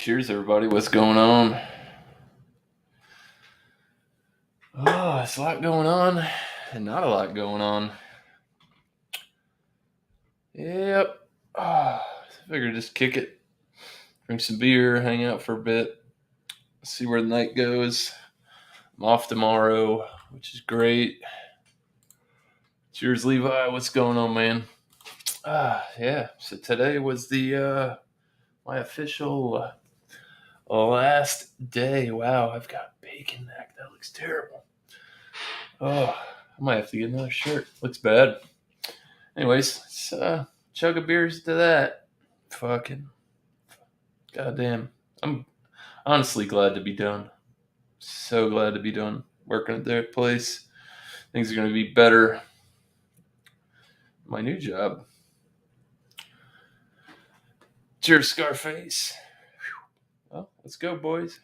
Cheers, everybody. What's going on? Oh, it's a lot going on and not a lot going on. Yep. I figured just kick it, drink some beer, hang out for a bit, see where the night goes. I'm off tomorrow, which is great. Cheers, Levi. What's going on, man? Yeah. So today was the my official last day. Wow, I've got bacon neck. That looks terrible. Oh, I might have to get another shirt. Looks bad. Anyways, let's chug a beers to that. Fucking goddamn. I'm honestly glad to be done. So glad to be done working at their place. Things are going to be better. My new job. Cheers, Scarface. Well, let's go, boys.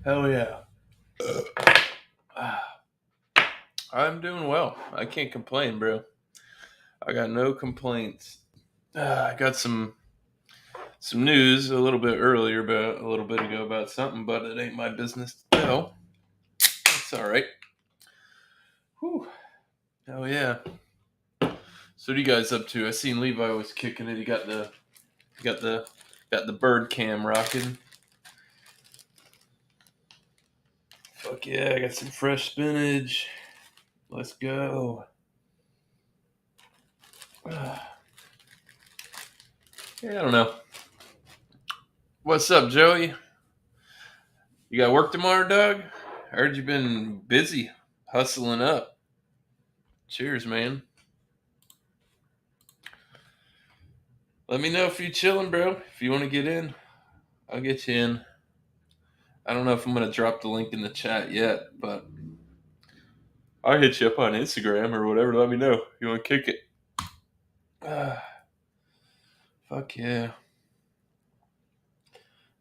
Hell yeah. I'm doing well. I can't complain, bro. I got no complaints. I got some news a little bit ago about something, but it ain't my business to tell. It's all right. Whew. Hell yeah. So what are you guys up to? I seen Levi was kicking it. He got the bird cam rocking. Fuck yeah, I got some fresh spinach. Let's go. Yeah, I don't know. What's up, Joey? You got work tomorrow, Doug? I heard you've been busy, hustling up. Cheers, man. Let me know if you're chilling, bro. If you want to get in, I'll get you in. I don't know if I'm going to drop the link in the chat yet, but I'll hit you up on Instagram or whatever. Let me know if you want to kick it. Fuck yeah.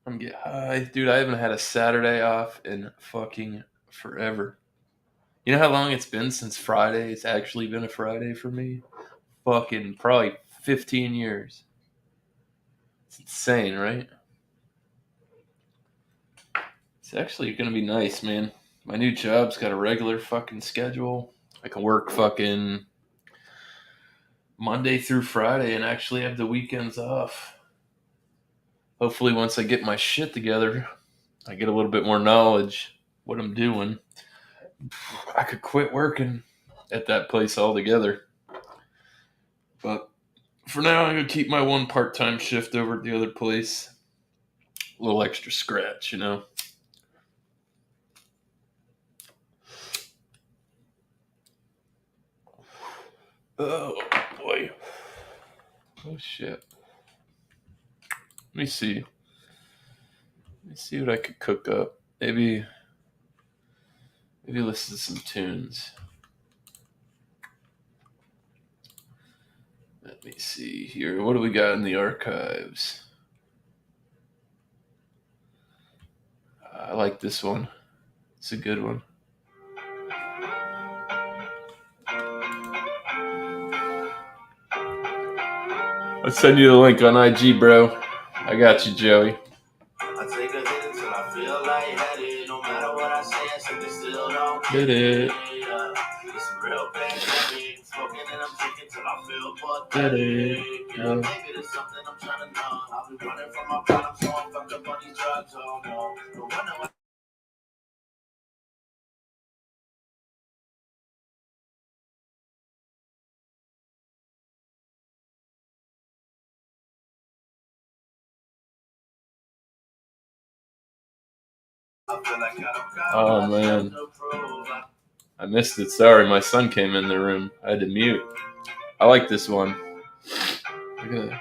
I'm getting high. Dude, I haven't had a Saturday off in fucking forever. You know how long it's been since Friday? It's actually been a Friday for me? Fucking probably 15 years. It's insane, right? It's actually going to be nice, man. My new job's got a regular fucking schedule. I can work fucking Monday through Friday and actually have the weekends off. Hopefully once I get my shit together, I get a little bit more knowledge what I'm doing, I could quit working at that place altogether. But for now, I'm going to keep my one part-time shift over at the other place. A little extra scratch, you know? Oh, boy. Oh, shit. Let me see. Let me see what I could cook up. Maybe listen to some tunes. Let me see here. What do we got in the archives? I like this one. It's a good one. I'll send you the link on IG, bro. I got you, Joey. I take a hit until I feel lightheaded. No matter what I say, I simply still don't get it. It's a real pandemic. Smoking and I'm drinking till I feel pathetic. Yeah, maybe there's something I'm trying to know. I'll be running from my problems, so I'm fucked up on these drugs. Oh no, no wonder why. Oh man, I missed it. Sorry, my son came in the room. I had to mute. I like this one. Look at that.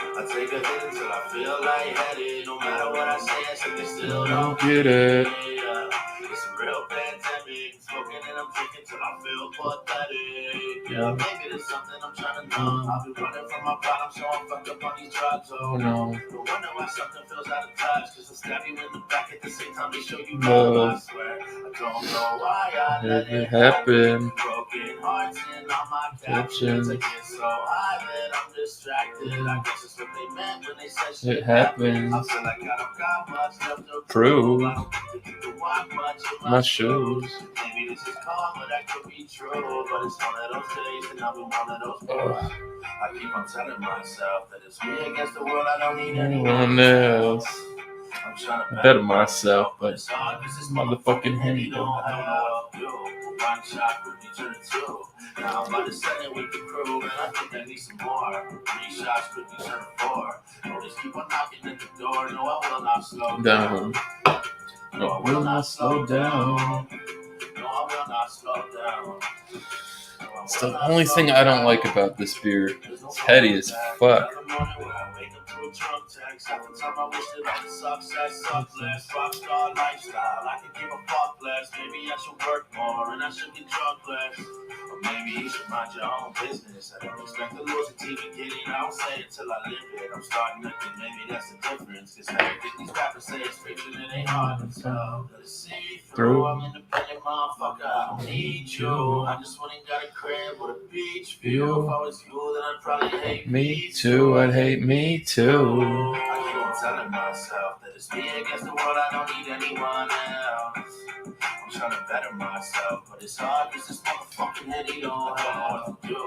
I take a hit until I feel lightheaded. No matter what I say, I simply still don't get it. It's a real pandemic. Smoking and I'm drinking till I feel pathetic. Yeah, maybe there's something I'm trying to know. I'll be running from my problem, so I'm fucked up on these drugs. Oh no. No wonder why something feels out of touch. Cause I stab you in the back at the same time they show you love. I swear, I don't know why I let it happen. Broken hearts and all my captions. I get so high that I'm distracted. I guess it's what they meant when they said shit happens. I feel like I don't got much left to prove. I don't think you can walk much in my shoes. Maybe this is karma, that could be true. But it's one of those days and I'll be one of those days. I keep on telling myself that it's me against the world. I don't need anyone else. I'm trying to better myself, but it's hard because this motherfucking Henny don't help. One shot could be turned two. Now I'm about to send it with the crew, and I think I need some more. 3 shots could be turned 4. No, just keep on knocking at the door. No, I will not slow down. No, I will not slow down. No, I will not slow down. It's the only thing I don't like about this beer. It's heady as fuck. Maybe I should work more and I should get drunk less. Or maybe you should mind your own business. I don't expect to lose a TV getting. I don't say it till I live it. I'm starting to think maybe that's the difference. Cause everything these rappers say is fiction, it ain't hard to tell. Let it see through. I'm independent motherfucker. I don't need you. I just went and got a crib with a beach view. If I was you, then I'd probably hate me too. I'd hate me too. I keep on telling myself that it's me against the world. I don't need anyone else. I'm trying to better myself, but it's hard because this motherfucking Henny don't know what to do.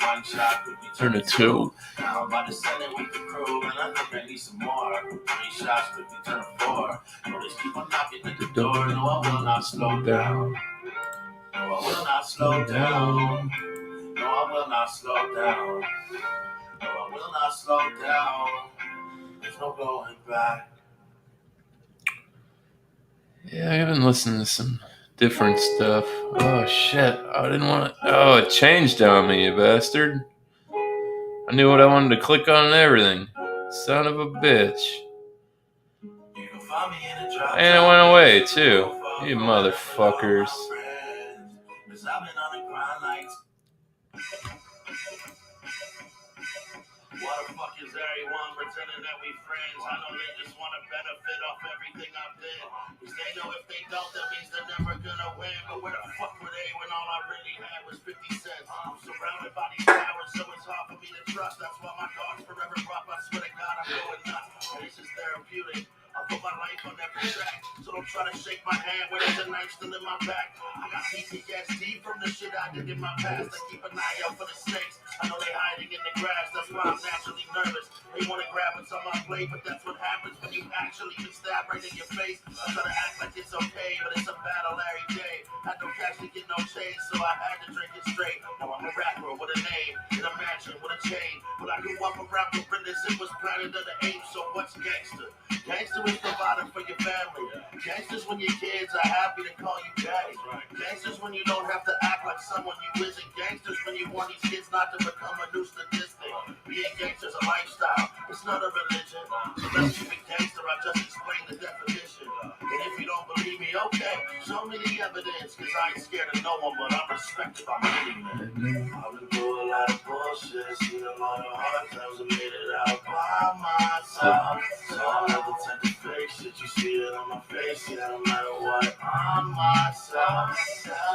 One shot could be turned to 2. Now I'm about to send it with the crew, and I think I need some more. 3 shots could be turned 4. No, just keep on knocking at the door. No, I will not slow down. No, I will not slow down. No, I will not slow down. No, I will not slow down. There's no going back. Yeah, I've been listening to some different stuff. Oh shit, I didn't want to. Oh, it changed on me, you bastard. I knew what I wanted to click on and everything. Son of a bitch. And it went away too. You motherfuckers. What the fuck is everyone pretending that we friends? I know they just want to benefit off everything I've did. Cause they know if they don't, that means they're never gonna win. But where the fuck were they when all I really had was 50 cents? I'm surrounded by these cowards, so it's hard for me to trust. That's why my guard's forever up. I swear to God, I'm going nuts. And this is therapeutic. I put my life on every track, so don't try to shake my hand when there's a knife still in my back. I got PTSD from the shit I did in my past. I keep an eye out for the snakes. I know they hiding in the grass, that's why I'm naturally nervous. They want to grab what's on my plate, but that's what happens when you actually get stabbed right in your face. I try to act like it's okay, but it's a battle every day. I don't cash to get no change, so I had to drink it straight. Now I'm a rapper with a name, in a mansion with a chain. But I grew up around gorillas, it was Planet of the Apes, so what's gangster? Gangster is providing for your family. Gangsters when your kids are happy to call you daddy. Gangsters when you don't have to act like someone you isn't. Gangsters when you want these kids not to become a new statistic. Being gangster's a lifestyle, it's not a religion. So let's keep it gangster, I just explained the definition. And if you don't believe me, okay, show me the evidence. Cause I ain't scared of no one, but I'm respected by many men. I've been through a lot of bullshit, seen a lot of hard times and made it out by myself. So I never tend to fake shit, you see it on my face, yeah, no matter what, I'm myself.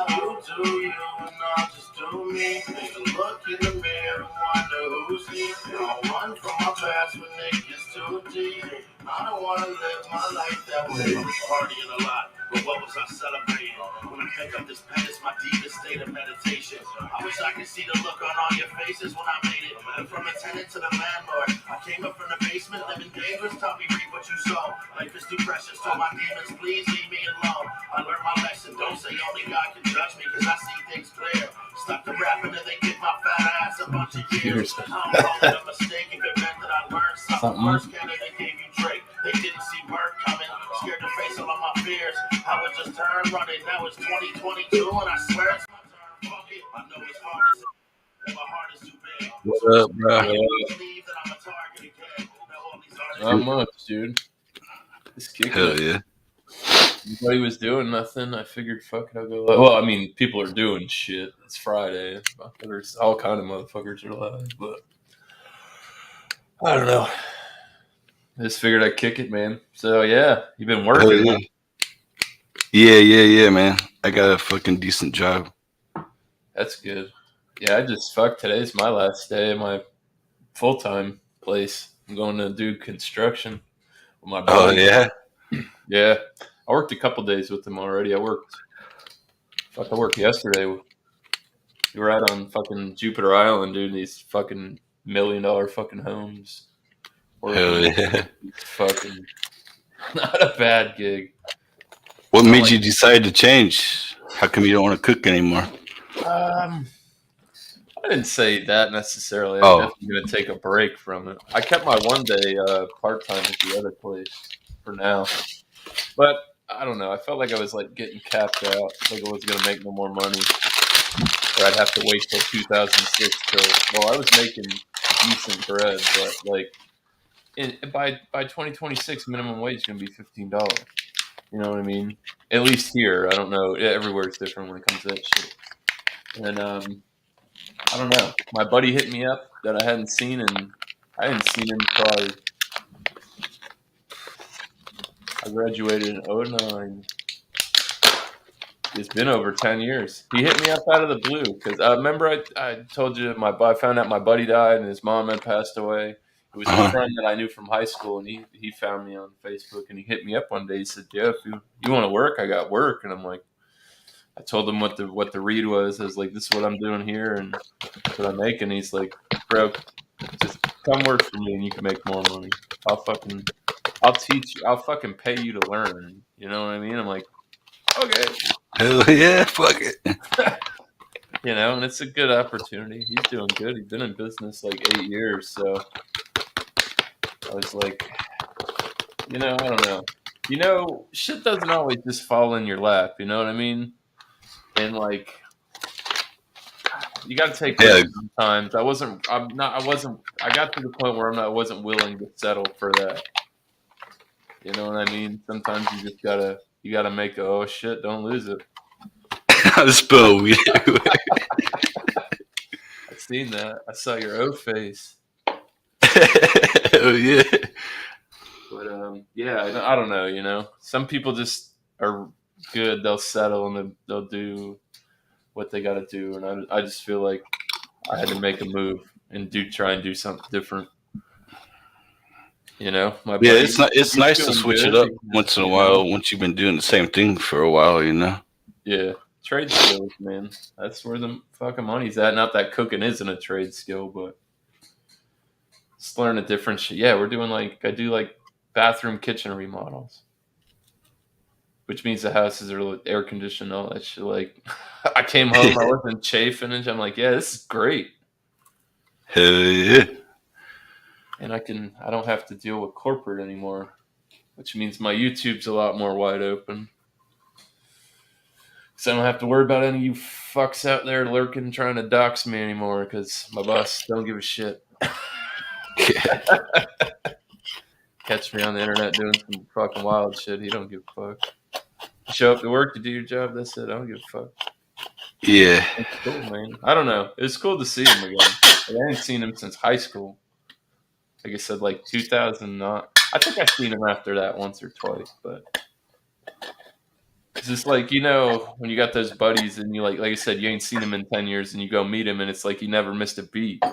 You do you and I'll just do me. Take a look in the mirror and wonder who's me. Don't run from my past when it gets too deep. I don't wanna live my life that way. I was partying a lot, but what was I celebrating? When I pick up this pen, it's my deepest state of meditation. I wish I could see the look on all your faces when I made it. And from a tenant to the landlord, I came up from the basement, living dangerous, taught me reap what you sow. Life is too precious, told my demons, please leave me alone. I learned my lesson, don't say only God can judge me, cause I see things clear. Stuck to rapping and they kick my fat ass a bunch of years. I don't call it a mistake if it meant that I learned something. First Canada gave you Drake, they didn't see Merc coming. Scared to face all of my fears, I would just turn running. Now it's 2022 and I swear it's my turn. Fuck it, I know it's hard to say, my heart is too big. What up, bro? I believe that I'm a target again. Now all these artists Not much, dude. Just kicking Hell it. yeah. Nobody was doing nothing. I figured, fuck it, I'll go. Well, I mean, people are doing shit. It's Friday. There's all kind of motherfuckers are alive, but I don't know. I just figured I'd kick it, man. So yeah, you've been Hell working, yeah. huh? Yeah, man. I got a fucking decent job. That's good. Yeah, I just fuck. Today's my last day at my full time place. I'm going to do construction with my Oh buddy. yeah. Yeah, I worked a couple days with him already. I worked yesterday. We were out on fucking Jupiter Island, dude. These fucking $1 million fucking homes. Hell Working. yeah. It's fucking not a bad gig. What I'm made like, you decide to change? How come you don't want to cook anymore? um, I didn't say that necessarily. I'm Oh. definitely gonna take a break from it. I kept my one day part time at the other place for now, but I don't know. I felt like I was like getting capped out, like I was gonna make no more money, or I'd have to wait till 2006 till. Well, I was making decent bread, but like by 2026, minimum wage is gonna be $15. You know what I mean? At least here, I don't know. Everywhere's different when it comes to that shit. And I don't know. My buddy hit me up that I hadn't seen, and I hadn't seen him probably. I graduated in '09. It's been over 10 years. He hit me up out of the blue because I remember I told you I found out my buddy died and his mom had passed away. It was a Uh-huh. friend that I knew from high school, and he found me on Facebook, and he hit me up one day. He said, "Jeff, you want to work? I got work." And I'm like, I told him what the read was. I was like, "This is what I'm doing here, and what I'm making." He's like, "Bro, just come work for me, and you can make more money. I'll teach you. I'll fucking pay you to learn." You know what I mean? I'm like, okay. Hell yeah. Fuck it. And it's a good opportunity. He's doing good. He's been in business like 8 years. So I was like, I don't know. Shit doesn't always just fall in your lap. You know what I mean? And like, you got to take Yeah. risks sometimes. I got to the point where I wasn't willing to settle for that. You know what I mean? Sometimes you gotta make oh shit, don't lose it. I spell weed. I seen that. I saw your O face. Hell yeah. But yeah, I don't know. Some people just are good. They'll settle and they'll do what they got to do. And I just feel like I had to make a move and try and do something different. My Yeah, buddy, it's he's nice to doing switch it good. up once in a while once you've been doing the same thing for a while. Yeah, trade skills, man. That's where the fucking money's at. Not that cooking isn't a trade skill, but just learn a different shit. Yeah, I do like bathroom kitchen remodels, which means the houses are air conditioned, all that shit. Like, I came home, I wasn't chafing, and I'm like, yeah, this is great, Hell yeah. and I don't have to deal with corporate anymore, which means my YouTube's a lot more wide open. So I don't have to worry about any of you fucks out there lurking trying to dox me anymore because my boss don't give a shit. Catch me on the internet doing some fucking wild shit. He don't give a fuck. You show up to work to do your job. That's it. I don't give a fuck. Yeah. It's cool, man. I don't know. It was cool to see him again. Like, I hadn't seen him since high school. Like I said, like 2009. I think I've seen him after that once or twice, but it's just like, when you got those buddies and you like I said, you ain't seen him in 10 years and you go meet him and it's like you never missed a beat.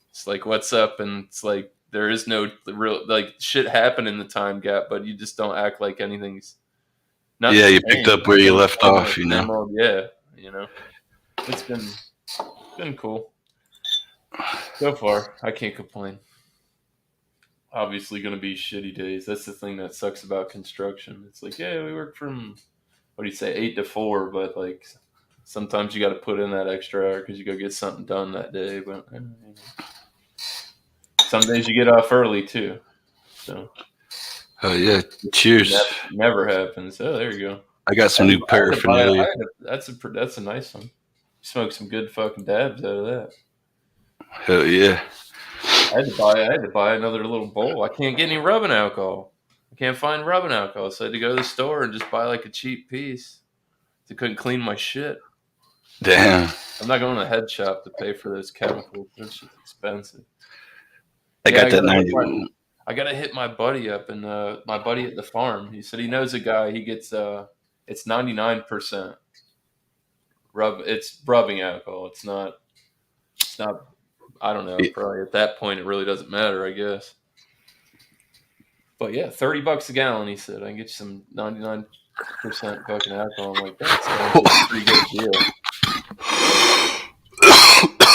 It's like, what's up? And it's like, there is no real, like, shit happened in the time gap, but you just don't act like anything's Yeah, nothing's you picked changed. up where you left Still off, the same old, yeah, it's been cool so far. I can't complain. Obviously, going to be shitty days. That's the thing that sucks about construction. It's like, yeah, we work from, what do you say, 8 to 4, but like sometimes you got to put in that extra hour because you go get something done that day. But some days you get off early too. So, Oh yeah. Cheers. never happens. Oh, there you go. I got some new paraphernalia. That's a nice one. You smoke some good fucking dabs out of that. Hell yeah. I had to buy another little bowl. I can't get any rubbing alcohol. I can't find rubbing alcohol, so I had to go to the store and just buy like a cheap piece. I couldn't clean my shit. Damn. I'm not going to the head shop to pay for those chemicals. That shit's expensive. I Yeah, got that 91. I gotta hit my buddy up, and my buddy at the farm. He said he knows a guy. He gets it's 99% rub. It's rubbing alcohol. It's not. It's not. I don't know. Probably at that point, it really doesn't matter. I guess. But yeah, $30 a gallon. He said I can get you some 99% fucking alcohol. I'm like, that sounds like a pretty good deal.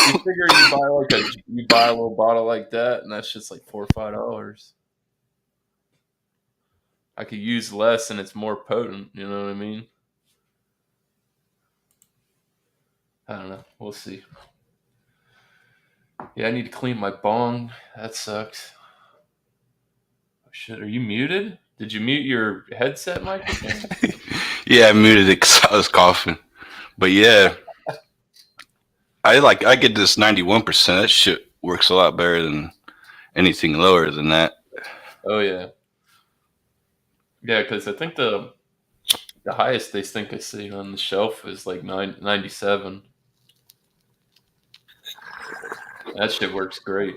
You figure you buy a little bottle like that, and that's just like $4 or $5. I could use less, and it's more potent. You know what I mean? I don't know. We'll see. Yeah, I need to clean my bong. That sucks. Oh, shit, are you muted? Did you mute your headset microphone? Yeah, I muted it because I was coughing. But yeah, I get this 91%. That shit works a lot better than anything lower than that. Oh yeah, yeah. Because I think the highest they think I see on the shelf is like 97. That shit works great.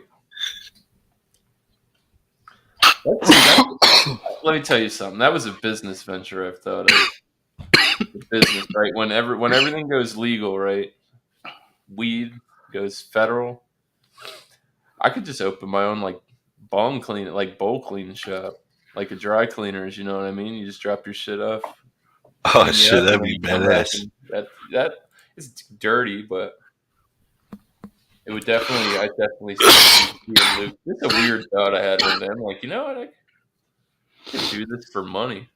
Let me tell you something. That was a business venture I've thought of. Business, right? When everything goes legal, right? Weed goes federal. I could just open my own like bong clean, like bowl cleaning shop, like a dry cleaners. You know what I mean? You just drop your shit off. Oh shit, that'd be badass. That is dirty, but it would definitely. I definitely see Luke. This is a weird thought I had one day. I'm like, you know what? I could do this for money.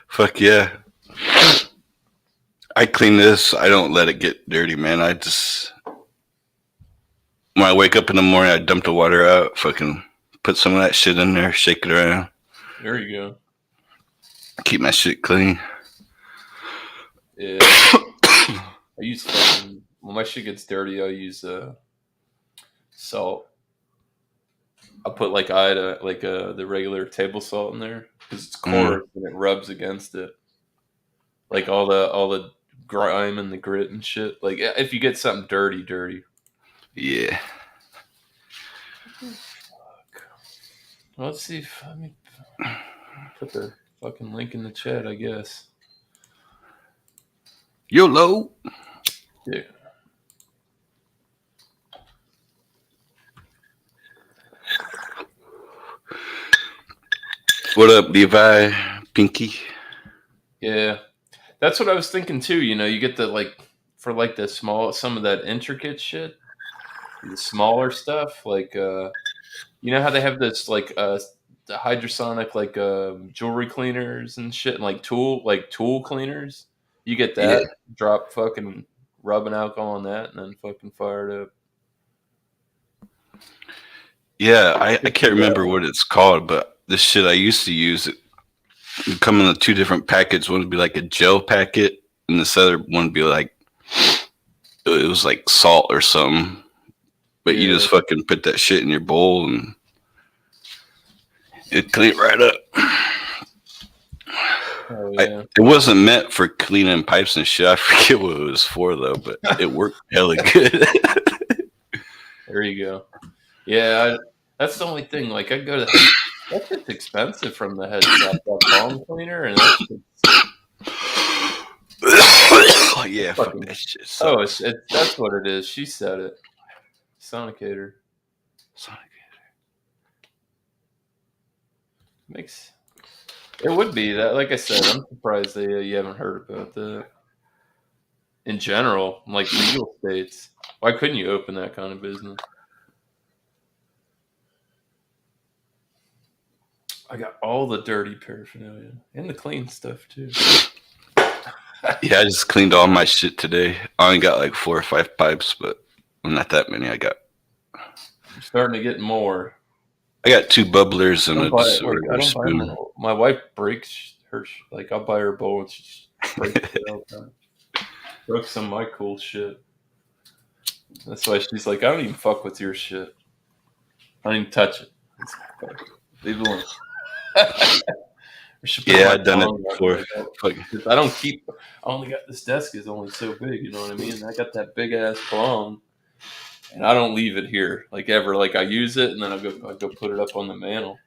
Fuck yeah. I clean this. I don't let it get dirty, man. I just when I wake up in the morning, I dump the water out. Fucking put some of that shit in there, shake it around. There you go. Keep my shit clean. Yeah. I use when my shit gets dirty, I use salt. I'll put like the regular table salt in there because it's coarse and it rubs against it, like all the grime and the grit and shit. Like if you get something dirty. Yeah. Fuck. Well, let's see if let me put the fucking link in the chat. I guess. YOLO. Yeah. What up, Levi Pinky? Yeah, that's what I was thinking too. You know, you get the for the some of that intricate shit, the smaller stuff. Like, you know how they have this the hydrosonic jewelry cleaners and shit, and tool cleaners. You get that, Yeah. drop fucking rubbing alcohol on that, and then fucking fire it up. Yeah, I can't remember what it's called, but this shit I used to use it would come in the two different packets. One would be like a gel packet, and this other one would be like it was like salt or something. But you just fucking put that shit in your bowl and it clean right up. Oh, yeah. It wasn't meant for cleaning pipes and shit. I forget what it was for though, but it worked hella good. There you go. Yeah, that's the only thing. Like I go to that shit's expensive from the head shop, that bong cleaner, and that Oh yeah, fuck that shit. Sucks. That's what it is. She said it. Sonicator. It would be that. Like I said, I'm surprised that you haven't heard about that. In general, like legal states, why couldn't you open that kind of business? I got all the dirty paraphernalia and the clean stuff too. Yeah, I just cleaned all my shit today. I only got like 4 or 5 pipes, but not that many. I got. I'm starting to get more. I got 2 bubblers and a spoon. My wife breaks her. I'll buy her a bowl and she breaks it all the time. Broke some of my cool shit. That's why she's like, I don't even fuck with your shit. I don't even touch it. Leave it alone. Yeah, I've done it before. Fuck. I don't keep. I only got this desk is only so big. You know what I mean? I got that big ass bong, and I don't leave it here like ever. Like I use it, and then I go put it up on the mantle.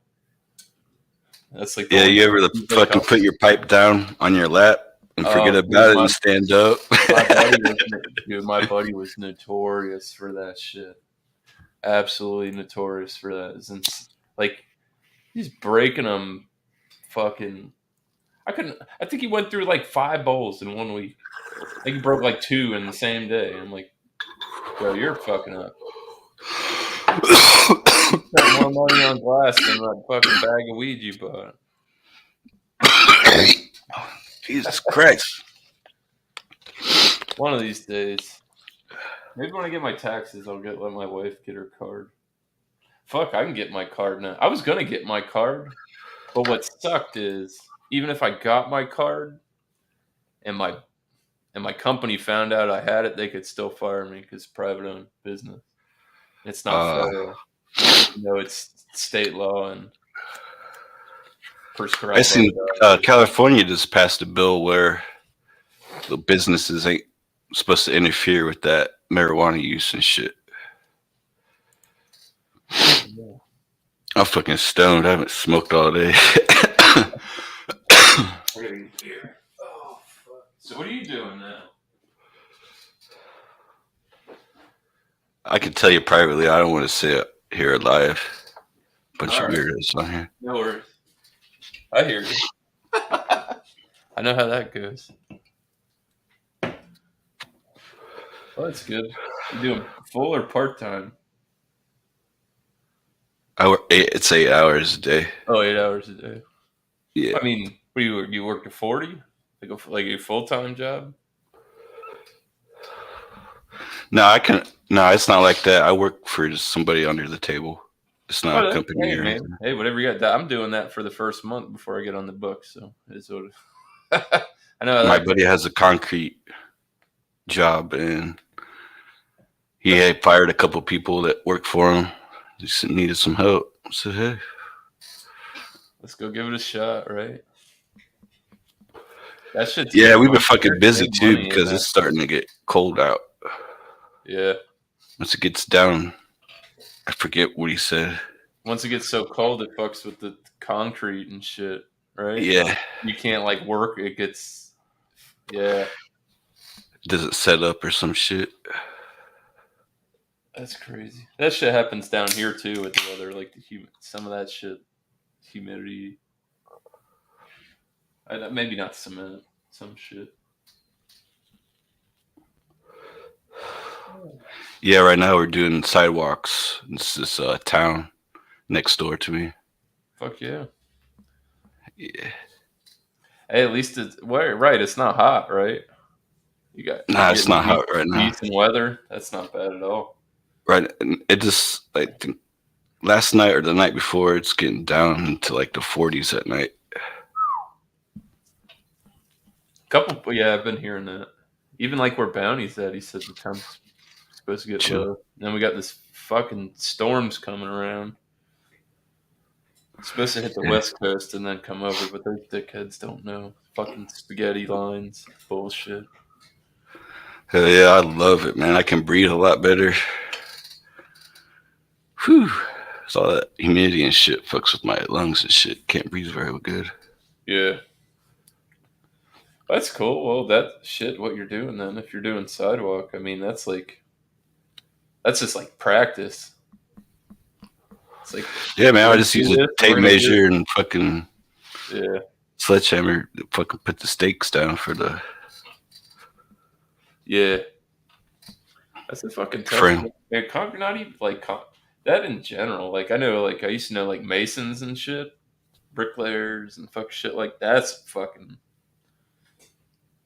That's like the Yeah, only you thing ever that keeps, like, fucking put your pipe down on your lap and forget dude, about it and stand up? my buddy was notorious for that shit. Absolutely notorious for that. Since like he's breaking them, fucking. I couldn't. I think he went through like 5 bowls in 1 week. I think he broke like 2 in the same day. I'm like, yo, you're fucking up. You spent more money on glass than that fucking bag of weed you bought. Jesus Christ. One of these days. Maybe when I get my taxes, let my wife get her card. Fuck, I can get my card now. I was gonna get my card, but what sucked is even if I got my card and my company found out I had it, they could still fire me because private owned business. It's not federal. It's state law and I prescribed by seen the California just passed a bill where the businesses ain't supposed to interfere with that marijuana use and shit. yeah. I'm fucking stoned. I haven't smoked all day. I gotta get here. Oh fuck. So what are you doing now? I can tell you privately, I don't want to say it here live. Bunch of All right. weirdos on here. No worries. I hear you. I know how that goes. Well, that's good. You doing full or part time? It's 8 hours a day. Oh, 8 hours a day. Yeah. I mean, what do you work at 40? Like a full time job? No, I can. No, it's not like that. I work for just somebody under the table. It's not a company Hey or man, anything. hey, whatever you got. I'm doing that for the first month before I get on the books. So it's sort of. I know how My that buddy goes. has a concrete job, and he had fired a couple people that worked for him. Just needed some help. I said, hey. Let's go give it a shot, right? That shit's Yeah, good we've been money. fucking There's busy good too money in because that. it's starting to get cold out. Yeah. Once it gets down, I forget what he said. Once it gets so cold, it fucks with the concrete and shit, right? Yeah, You can't like work. It gets. Yeah, does it set up or some shit? that's crazy. That shit happens down here too with the weather. Like some of that shit, humidity. Maybe not cement. Some shit. Yeah, right now we're doing sidewalks. It's this town next door to me. Fuck yeah. Yeah. Hey, at least it's right. It's not hot, right? Nah, You're it's getting not hot right now. decent weather. That's not bad at all. Right, and it just I think last night or the night before, it's getting down into like the 40s at night. Yeah, I've been hearing that. Even like where Bounty's at, he said the temp's supposed to get Chill. low. Then we got this fucking storms coming around. It's supposed to hit the Yeah. west coast and then come over, but those dickheads don't know. Fucking spaghetti lines, bullshit. Hell yeah, I love it, man. I can breathe a lot better. Whew. It's all that humidity and shit fucks with my lungs and shit. Can't breathe very good. Yeah, that's cool. Well, that shit, what you're doing then? If you're doing sidewalk, I mean, that's just like practice. It's like Yeah, man, we're I gonna just do use a this. We're tape gonna do measure and fucking yeah, sledgehammer to fucking put the stakes down for the yeah. That's a fucking tough frame. shit. Man, concrete, not even like that in general. Like I know, like I used to know like masons and shit, bricklayers and fuck shit like that's fucking.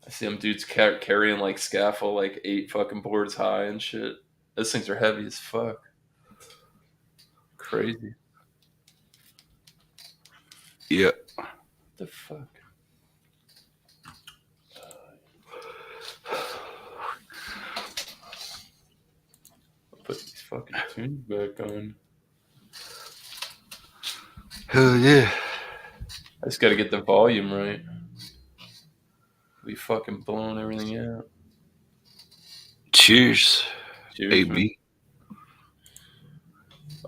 I see them dudes carrying like scaffold like 8 fucking boards high and shit. Those things are heavy as fuck. Crazy. Yeah. What the fuck? I'll put these fucking tunes back on. Hell yeah. I just got to get the volume right. We fucking blowing everything out. Cheers, Cheers, man. AB.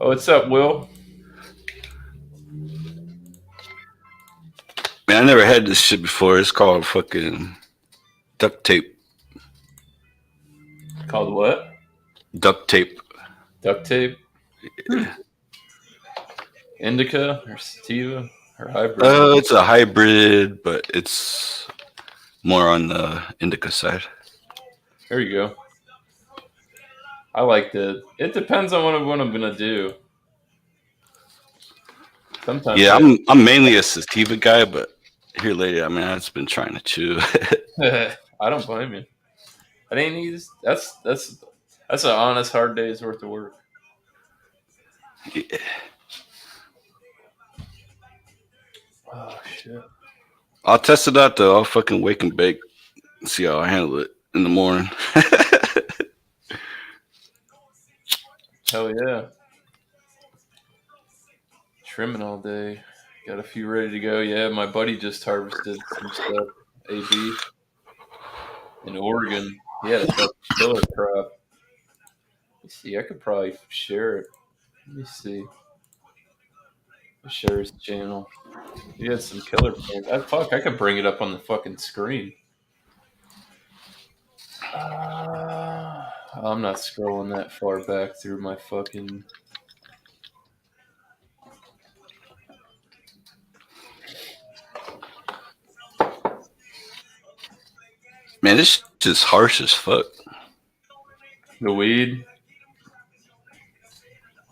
Oh, what's up, Will? Man, I never had this shit before. It's called fucking duct tape. Called what? Duct tape. Duct tape? Indica or sativa or hybrid? It's a hybrid, but it's more on the indica side. There you go. I like that. It depends on what I'm gonna do. Sometimes Yeah, I'm mainly a sativa guy, but here lately, I mean, I've just been trying to chew. I don't blame you. That ain't easy. That's an honest hard day's worth of work. Yeah. Oh shit. I'll test it out though. I'll fucking wake and bake, see how I handle it in the morning. Hell yeah. Trimming all day. Got a few ready to go. Yeah, my buddy just harvested some stuff. AB in Oregon. He had a fucking killer crop. Let me see. I could probably share it. Let me see. Share his channel. He had some killer plants. I could bring it up on the fucking screen. I'm not scrolling that far back through my fucking. Man, this just harsh as fuck. The weed.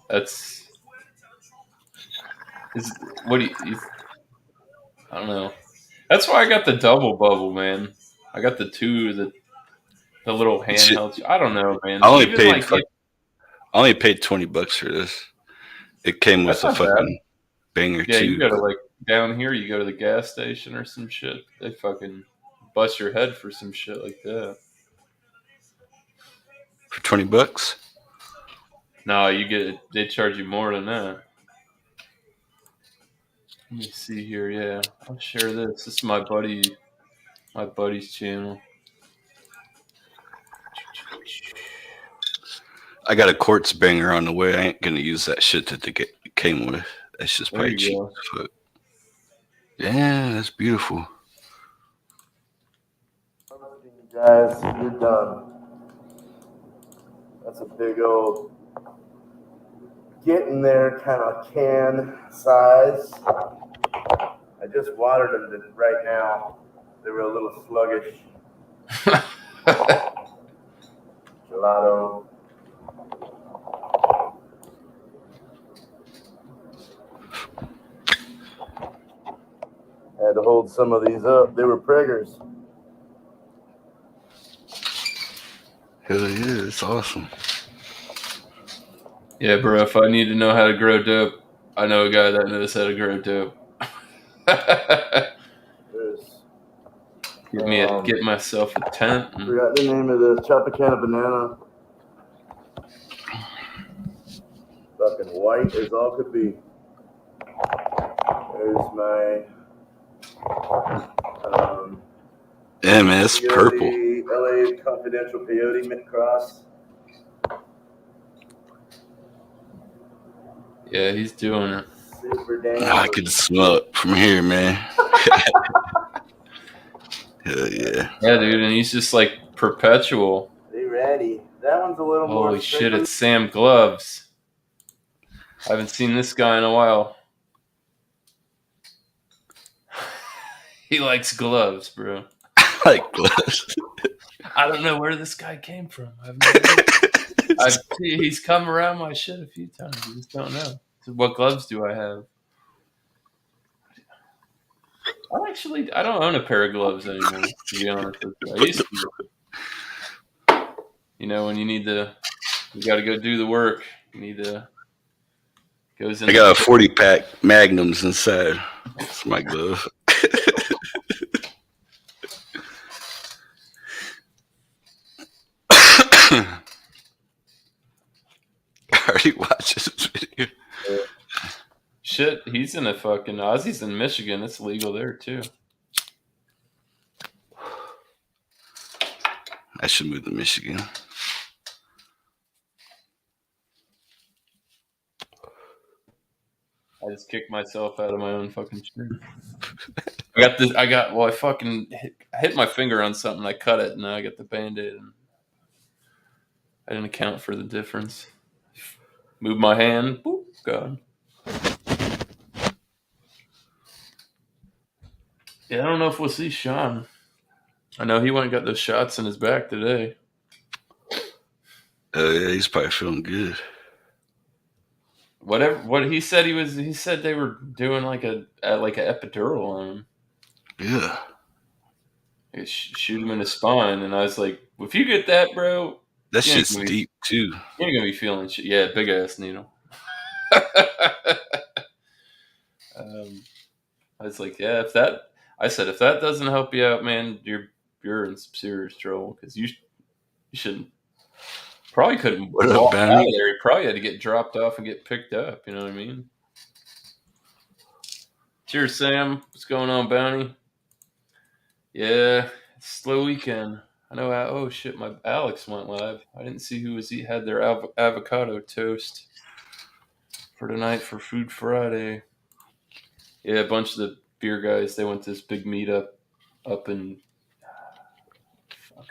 That's. Is what do you? I don't know. That's why I got the double bubble, man. I got the little Shit, handheld. I don't know, man. I only Even paid like fuck, I only paid $20 for this. It came that's with a not bad. fucking banger Yeah, you too. gotta like down here. You go to the gas station or some shit. They fucking bust your head for some shit like that. For $20. No, you get they charge you more than that. Let me see here. Yeah, I'll share this. This is my buddy's channel. I got a quartz banger on the way. I ain't gonna use that shit that it came with. That's just There probably you cheap go. as fuck. Yeah, that's beautiful. Guys, you're done. That's a big old getting there kind of can size. I just watered them right now. They were a little sluggish. Gelato. Had to hold some of these up. They were preggers. Hell yeah, it's awesome. Yeah, bro. If I need to know how to grow dope, I know a guy that knows how to grow dope. Get myself a tent. I forgot the name of this. Tropicana banana. Fucking white as all could be. There's my Yeah, man, it's peyote, purple. LA Confidential Peyote Mint Cross. Yeah, he's doing it. Super damn. I can smell it from here, man. Hell yeah. Yeah, dude, and he's just like perpetual. They ready. That one's a little more. Holy shit, it's Sam Gloves. I haven't seen this guy in a while. He likes gloves, bro. Like gloves. I don't know where this guy came from. He's come around my shit a few times. I just don't know. So what gloves do I have? I don't own a pair of gloves anymore, to be honest with you. I used to. You know, when you got to go do the work. You need to. Goes in. I got a 40-pack Magnums inside. That's my glove. I already watched this video. shit, he's in a fucking Ozzy's in Michigan. It's legal there too. I should move to Michigan. I just kicked myself out of my own fucking shit. I fucking hit my finger on something. I cut it, and now I got the Band-Aid. And I didn't account for the difference. Move my hand, boop, gone. Yeah, I don't know if we'll see Sean. I know he went and got those shots in his back today. Yeah, he's probably feeling good. What he said he said they were doing like a epidural on him. Yeah. Shoot him in the spine, and I was like, if you get that, bro, that shit's deep too. You ain't gonna be feeling shit. Yeah, big ass needle. I was like, yeah, if that doesn't help you out, man, you're in some serious trouble because you shouldn't. Probably couldn't walk out of there. He probably had to get dropped off and get picked up. You know what I mean? Cheers, Sam. What's going on, Bounty? Yeah, slow weekend. I know. Oh shit, my Alex went live. I didn't see who had their avocado toast for tonight for Food Friday. Yeah, a bunch of the beer guys. They went to this big meetup up in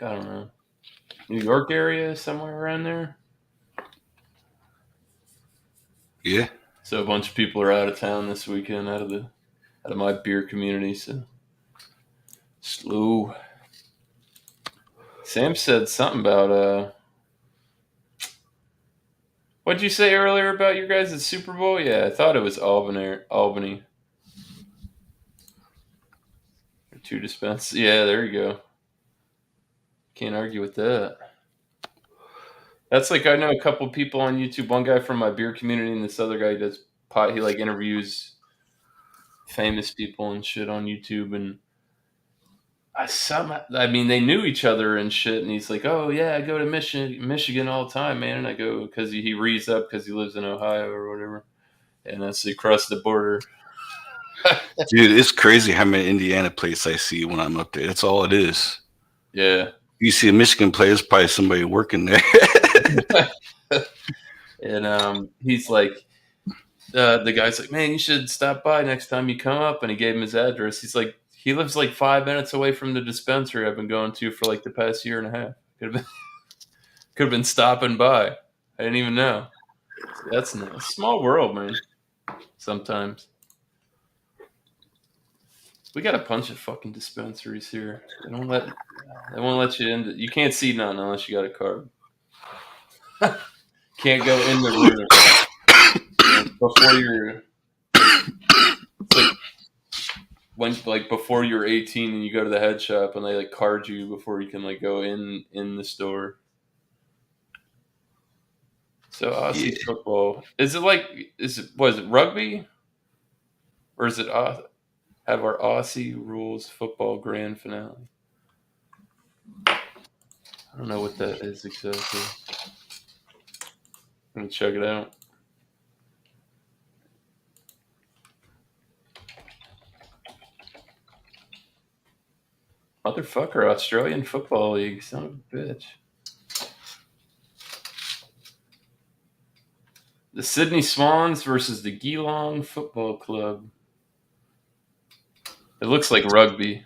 I don't know, New York area, somewhere around there. Yeah. So a bunch of people are out of town this weekend, out of my beer community. So slow. Sam said something about what'd you say earlier about your guys at Super Bowl? Yeah, I thought it was Albany. Two dispense. Yeah, there you go. Can't argue with that. That's like I know a couple people on YouTube. One guy from my beer community, and this other guy does pot. He like interviews famous people and shit on YouTube. And I mean, they knew each other and shit. And he's like, "Oh yeah, I go to Michigan all the time, man." And I go because he reads up because he lives in Ohio or whatever. And that's across the border. Dude, it's crazy how many Indiana plates I see when I'm up there. That's all it is. Yeah. You see a Michigan plate, it's probably somebody working there. And he's like, the guy's like, man, you should stop by next time you come up. And he gave him his address. He's like, he lives like 5 minutes away from the dispensary I've been going to for like the past year and a half. Could have been stopping by. I didn't even know. That's a small world, man. Sometimes. We got a bunch of fucking dispensaries here. They won't let you in. You can't see nothing unless you got a card. Can't go in the room before you're. It's like before you're 18 and you go to the head shop and they like card you before you can like go in the store. So Aussie football was it rugby, or is it have our Aussie rules football grand finale? I don't know what that is exactly. I'm gonna check it out. Motherfucker, Australian Football League, son of a bitch. The Sydney Swans versus the Geelong Football Club. It looks like rugby.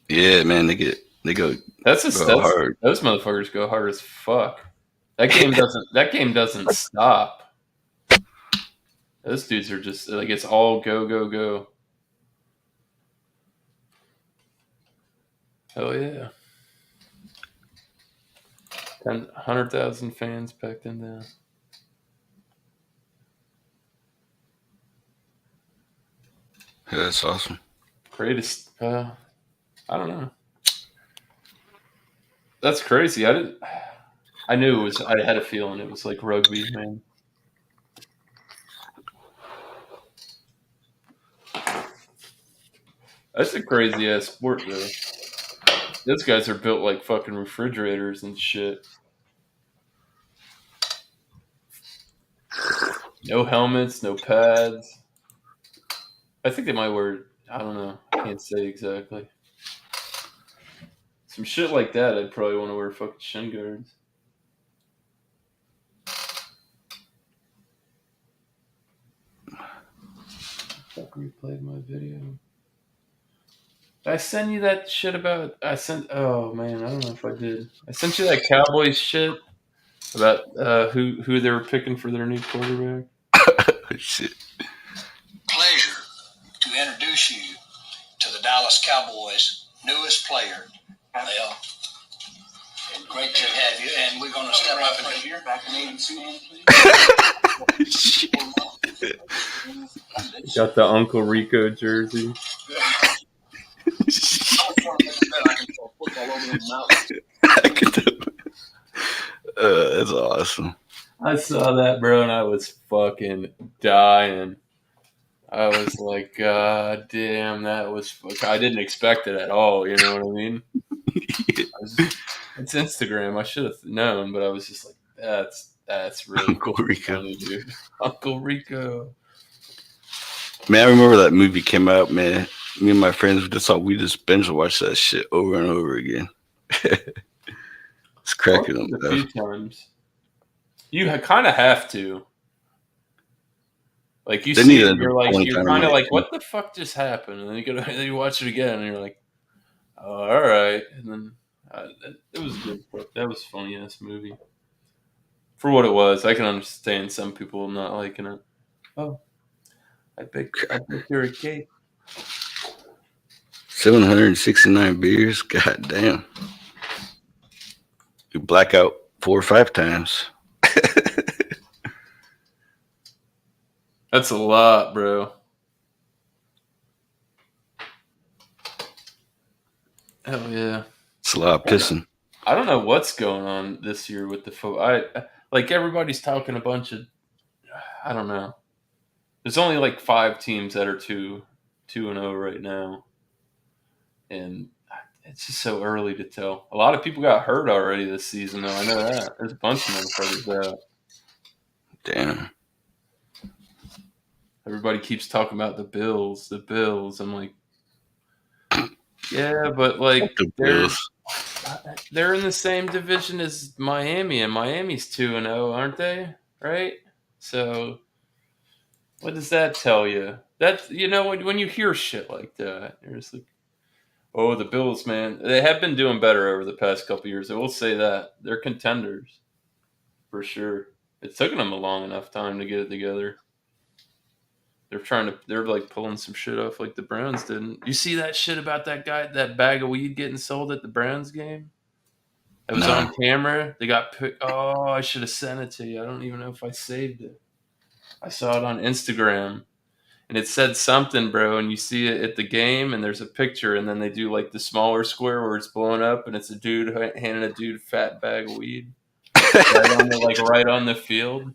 Yeah, man, they go. Hard. Those motherfuckers go hard as fuck. That game doesn't stop. Those dudes are just like it's all go go go. Hell yeah. 100,000 fans packed in there. Yeah, that's awesome. Greatest. I don't know. That's crazy. I knew it was. I had a feeling it was like rugby, man. That's a crazy ass sport, though. Those guys are built like fucking refrigerators and shit. No helmets, no pads. I think they might wear. I don't know. I can't say exactly. Some shit like that, I'd probably want to wear fucking shin guards. Fuck replayed my video. Did I send you that shit about? Oh man, I don't know if I did. I sent you that Cowboys shit about who they were picking for their new quarterback. Shit. Pleasure to introduce you to the Dallas Cowboys' newest player. Well, and great to have you. And we're going to step up and here back in agency. Got the Uncle Rico jersey. That's awesome. I saw that, bro, and I was fucking dying. I was like, God damn, that was I didn't expect it at all. You know what I mean? It's Instagram. I should have known, but I was just like, that's really Uncle Rico. funny, dude. Uncle Rico. Man, I remember that movie came out, man. Me and my friends, we just binge watched that shit over and over again. It's cracking them. A few times. You kind of have to. Like you see it, you're kind of like, what the fuck just happened? And then you watch it again, and you're like, oh, all right. And then it was good. That was a funny ass movie. For what it was, I can understand some people not liking it. Oh, I bet you're a cake. 769 beers. God damn. You black out 4 or 5 times. That's a lot, bro. Hell yeah. It's a lot of pissing. I don't know what's going on this year with the like everybody's talking a bunch of, I don't know. There's only like 5 teams that are 2-0 right now. And it's just so early to tell. A lot of people got hurt already this season, though. I know that. There's a bunch of motherfuckers out. Damn. Everybody keeps talking about the Bills. I'm like, yeah, but like they're in the same division as Miami, and Miami's 2-0, aren't they? Right? So what does that tell you? That when you hear shit like that, you're just like, oh, the Bills, man. They have been doing better over the past couple of years. I will say that. They're contenders. For sure. It's taken them a long enough time to get it together. They're like pulling some shit off like the Browns didn't. You see that shit about that guy, that bag of weed getting sold at the Browns game? It was on camera. They got picked. Oh, I should have sent it to you. I don't even know if I saved it. I saw it on Instagram. And it said something, bro, and you see it at the game, and there's a picture, and then they do like the smaller square where it's blowing up, and it's a dude handing a dude a fat bag of weed, right on the field,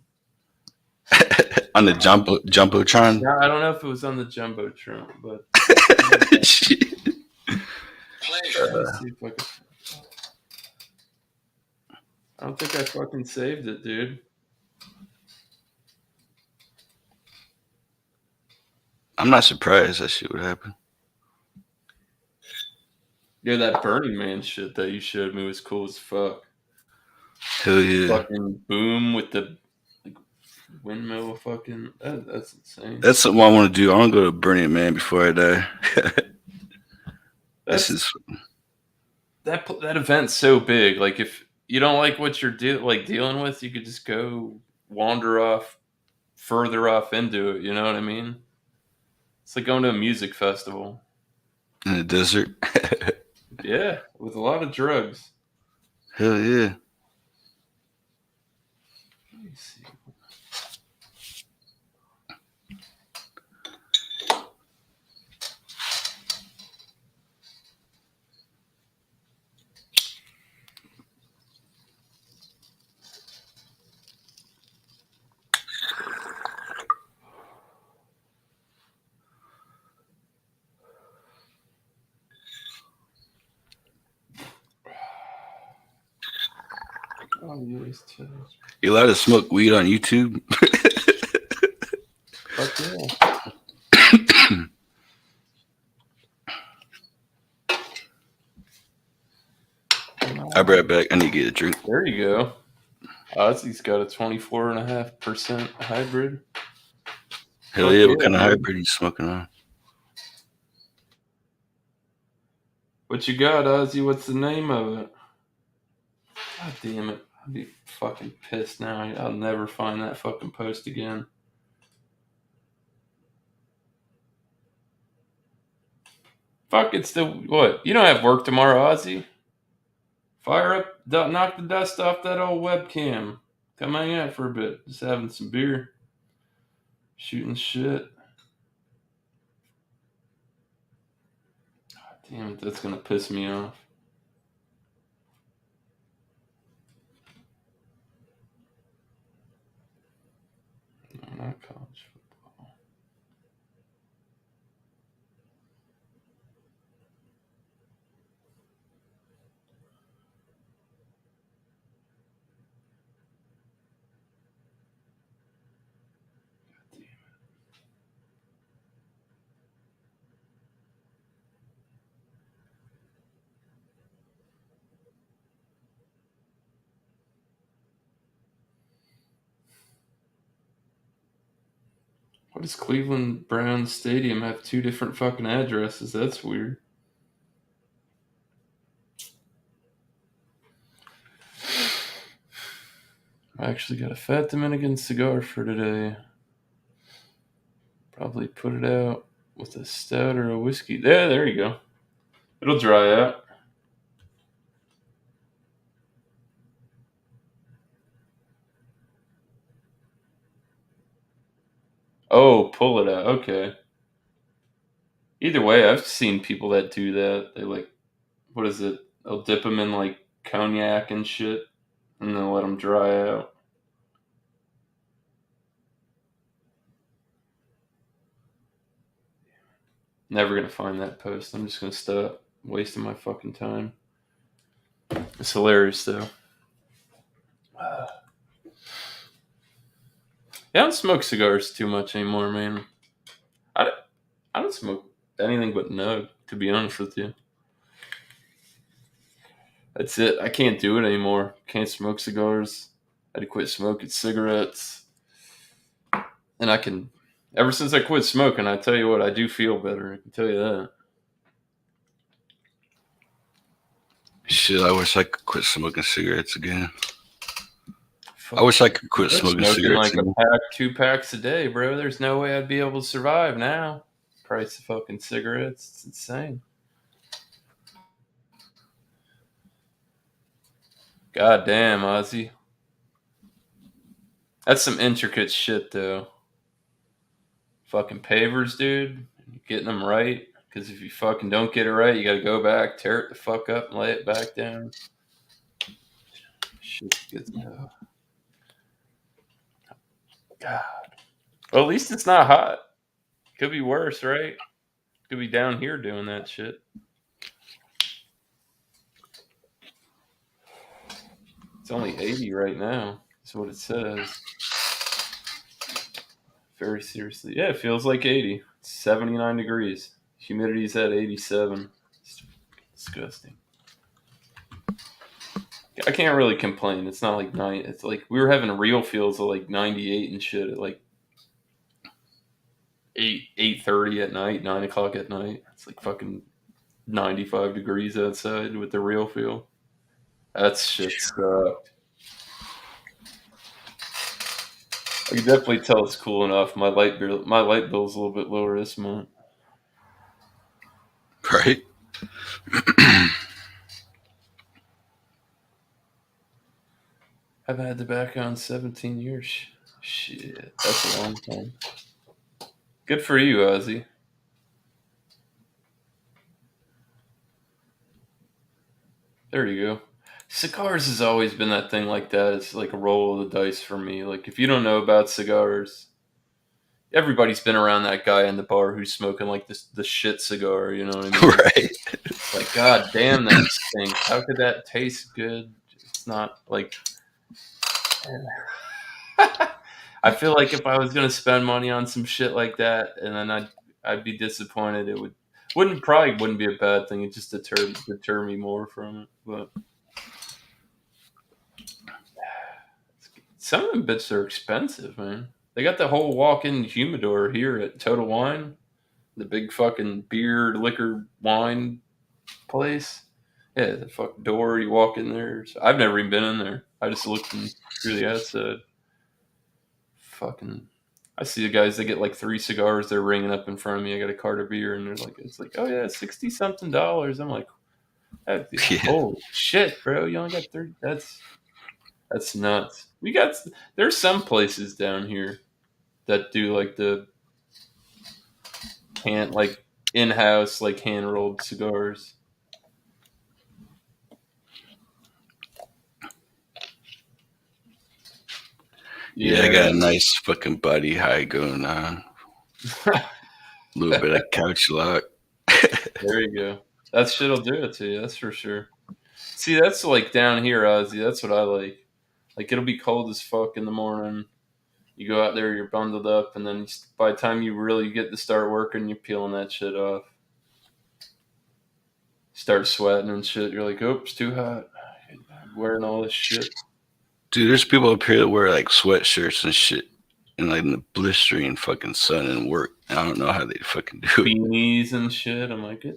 on the jumbotron. Yeah, I don't know if it was on the jumbotron, but I don't think I fucking saved it, dude. I'm not surprised that shit would happen. Yeah, that Burning Man shit that you showed me was cool as fuck. Hell yeah. Fucking boom with the windmill fucking... That's insane. That's something I want to do. I want to go to Burning Man before I die. That event's so big. Like, if you don't like what you're dealing with, you could just go wander further off into it. You know what I mean? It's like going to a music festival. In the desert? Yeah, with a lot of drugs. Hell yeah. Let me see. You allowed to smoke weed on YouTube? I'll be right back. I need to get a drink. There you go. Ozzy's got a 24.5% hybrid. Hell yeah, what kind of hybrid are you smoking on? What you got, Ozzy? What's the name of it? God damn it. I'd be fucking pissed now. I'll never find that fucking post again. Fuck, it's the... What? You don't have work tomorrow, Ozzy? Fire up, knock the dust off that old webcam. Come hang out for a bit. Just having some beer. Shooting shit. God damn it, that's gonna piss me off. No, not college football. God damn it. Why does Cleveland Browns Stadium have two different fucking addresses? That's weird. I actually got a Fat Dominican cigar for today. Probably put it out with a stout or a whiskey. Yeah, there you go. It'll dry out. Oh, pull it out. Okay. Either way, I've seen people that do that. They like, what is it? They'll dip them in like cognac and shit, and then let them dry out. Never gonna find that post. I'm just gonna stop wasting my fucking time. It's hilarious though. Yeah, I don't smoke cigars too much anymore, man. I don't smoke anything but nug, to be honest with you. That's it. I can't do it anymore. Can't smoke cigars. I had to quit smoking cigarettes. And I can, ever since I quit smoking, I tell you what, I do feel better. I can tell you that. Shit, I wish I could quit smoking cigarettes again. Fuck. I wish I could quit I'm smoking smoking cigarettes like again. a pack, 2 packs a day, bro. There's no way I'd be able to survive now. Price of fucking cigarettes. It's insane. God damn, Ozzy. That's some intricate shit, though. Fucking pavers, dude. Getting them right. Because if you fucking don't get it right, you gotta go back, tear it the fuck up, and lay it back down. Shit gets God. Well, at least it's not hot. Could be worse, right? Could be down here doing that shit. It's only 80 right now. That's what it says. Very seriously. Yeah, it feels like 80. It's 79 degrees. Humidity's at 87. It's disgusting. I can't really complain. It's not like 9. It's like we were having real feels of like 98 and shit at like 8:30 at night, 9 o'clock at night. It's like fucking 95 degrees outside with the real feel. That's shit sucked. I can definitely tell it's cool enough. My light bill's a little bit lower this month. Right? Haven't had tobacco in 17 years. Shit, that's a long time. Good for you, Ozzy. There you go. Cigars has always been that thing like that. It's like a roll of the dice for me. Like, if you don't know about cigars, everybody's been around that guy in the bar who's smoking like the shit cigar, you know what I mean? Right. It's like, god damn, that stinks. How could that taste good? It's not like... I feel like if I was going to spend money on some shit like that, and then I'd be disappointed. It wouldn't be a bad thing. It just deter me more from it. But some of them bits are expensive, man. They got the whole walk-in humidor here at Total Wine, the big fucking beer, liquor, wine place. Yeah, the fucking door. You walk in there. So I've never even been in there. I just looked through the outside. Fucking, I see the guys. They get like 3 cigars. They're ringing up in front of me. I got a cart of beer, and they're like, "It's like, oh yeah, $60-something." I'm like, holy shit, bro! You only got 30. That's nuts. There's some places down here that do like the like in-house like hand rolled cigars. Yeah, I got a nice fucking body high going on. A little bit of couch lock. There you go. That shit'll do it to you. That's for sure. See, that's like down here, Ozzy. That's what I like. Like it'll be cold as fuck in the morning. You go out there, you're bundled up, and then by the time you really get to start working, you're peeling that shit off. Start sweating and shit. You're like, oops, too hot. I'm wearing all this shit. Dude, there's people up here that wear like sweatshirts and shit, and like in the blistering fucking sun and work. I don't know how they fucking do it. Beanies and shit. I'm like, they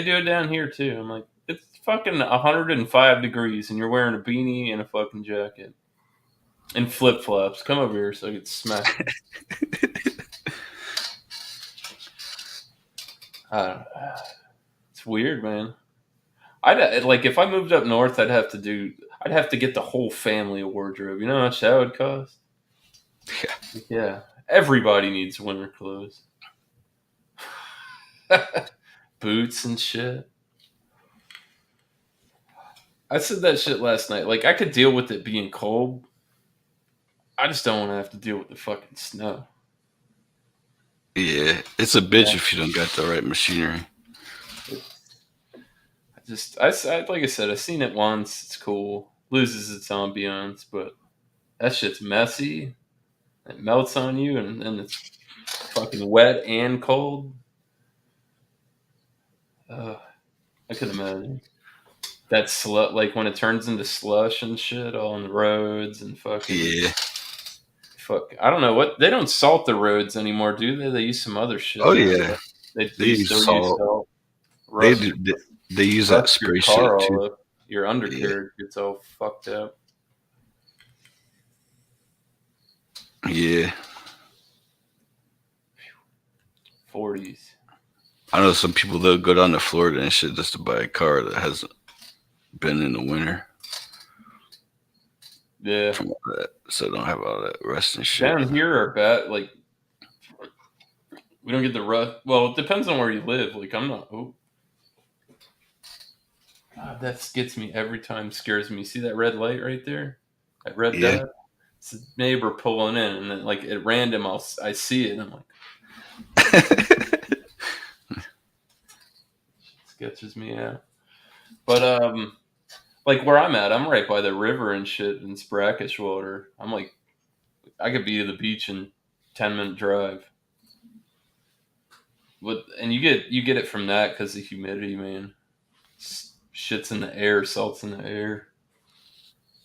do it down here too. I'm like, it's fucking 105 degrees, and you're wearing a beanie and a fucking jacket. And flip flops. Come over here so I get smacked. It's weird, man. I'd like if I moved up north, I'd have to get the whole family a wardrobe. You know how much that would cost? Yeah. Everybody needs winter clothes. Boots and shit. I said that shit last night. Like I could deal with it being cold. I just don't want to have to deal with the fucking snow. Yeah, it's a bitch if you don't got the right machinery. Like I said, I've seen it once. It's cool. Loses its ambiance, but that shit's messy. It melts on you, and then it's fucking wet and cold. I could imagine that like when it turns into slush and shit all on the roads and fucking. Yeah. Fuck, I don't know what they don't salt the roads anymore, do they? They use some other shit. Oh yeah, they use salt. They use that spray shit too. Your undercarriage gets all fucked up. Yeah. 40s. I know some people that'll go down to Florida and shit just to buy a car that hasn't been in the winter. Yeah. From all that, so don't have all that rust and shit. Down here are bad. Like we don't get the rust. Well, it depends on where you live. Like I'm not. Oh. God, that gets me every time. Scares me. See that red light right there? That red dot. It's a neighbor pulling in, and then like at random, I see it, and I'm like, sketches me out. But like where I'm at, I'm right by the river and shit, and it's brackish water. I'm like, I could be to the beach in 10-minute drive. And you get it from that because of humidity, man. Shit's in the air, salt's in the air.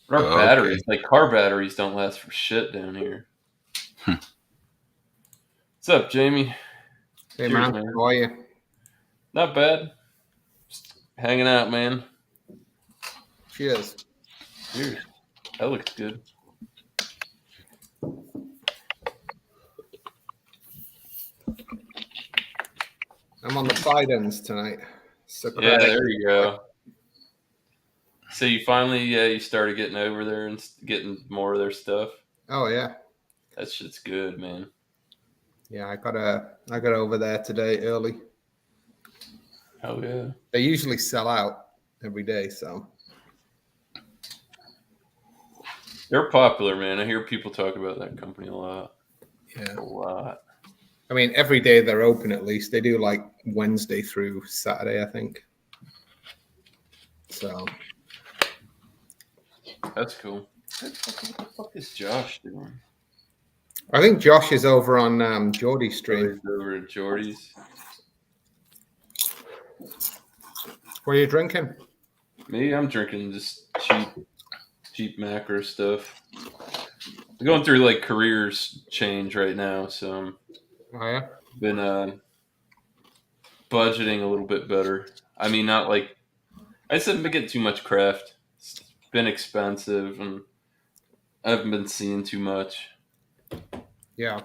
But our batteries, like car batteries, don't last for shit down here. What's up, Jamie? Hey, cheers, man. How are you? Not bad. Just hanging out, man. Cheers. Cheers. That looks good. I'm on the Bidens tonight. Yeah, there you go. So you finally, you started getting over there and getting more of their stuff. Oh yeah, that shit's good, man. Yeah, I got over there today early. Oh yeah. They usually sell out every day, so they're popular, man. I hear people talk about that company a lot. Yeah, a lot. I mean, every day they're open. At least they do like Wednesday through Saturday, I think. So. That's cool. What the fuck is Josh doing? I think Josh is over on Geordie's stream. He's over at Jordy's. What are you drinking? Me, I'm drinking just cheap macro stuff. I'm going through like careers change right now, so Oh yeah. been budgeting a little bit better. I mean, not like I just haven't been getting too much craft. It's been expensive, and I haven't been seeing too much. Yeah.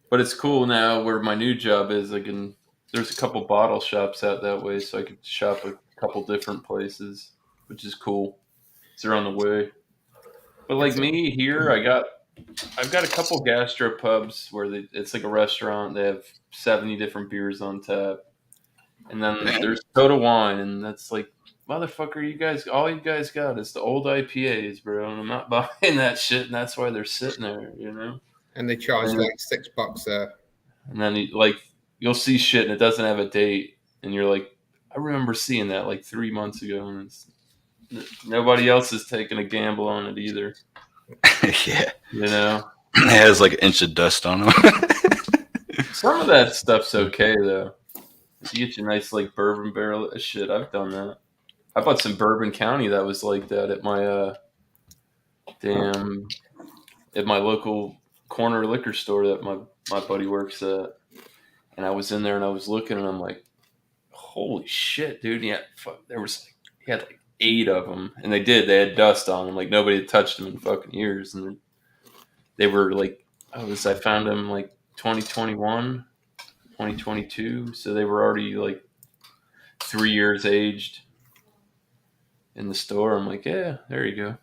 But it's cool now where my new job is. There's a couple bottle shops out that way, so I could shop a couple different places, which is cool. So they're on the way. But like me here, I've got a couple gastro pubs where it's like a restaurant. They have 70 different beers on tap, and then there's Total Wine, and that's like, motherfucker, all you guys got is the old IPAs, bro, and I'm not buying that shit, and that's why they're sitting there, you know. And they charge like $6 there. And then you'll see shit, and it doesn't have a date, and you're like, I remember seeing that like 3 months ago, and nobody else is taking a gamble on it either. Yeah. You know? It has like an inch of dust on them. Some of that stuff's okay, though. You get your nice, like, bourbon barrel. Shit, I've done that. I bought some Bourbon County that was like that at my, at my local corner liquor store that my buddy works at. And I was in there and I was looking and I'm like, holy shit, dude. Yeah, fuck. He had like 8 of them. And they had dust on them. Like, nobody had touched them in fucking years. And they were like, I found them like 2021, 2022. So they were already like 3 years aged in the store. I'm like, yeah, there you go.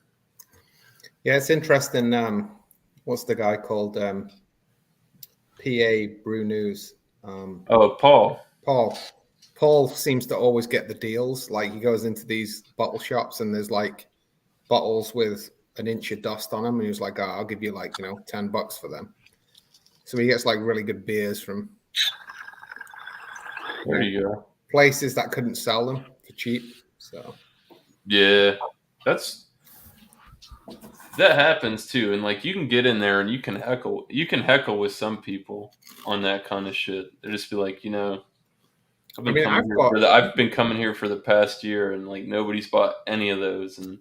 Yeah, it's interesting. What's the guy called? PA Brew News. Paul. Paul seems to always get the deals. Like he goes into these bottle shops and there's like bottles with an inch of dust on them, and he was like, oh, "I'll give you like $10 for them." So he gets like really good beers from There you go. places that couldn't sell them for cheap. So yeah, that happens too. And like you can get in there and you can heckle with some people on that kind of shit. They just be like, I've been coming here for the past year and like nobody's bought any of those, and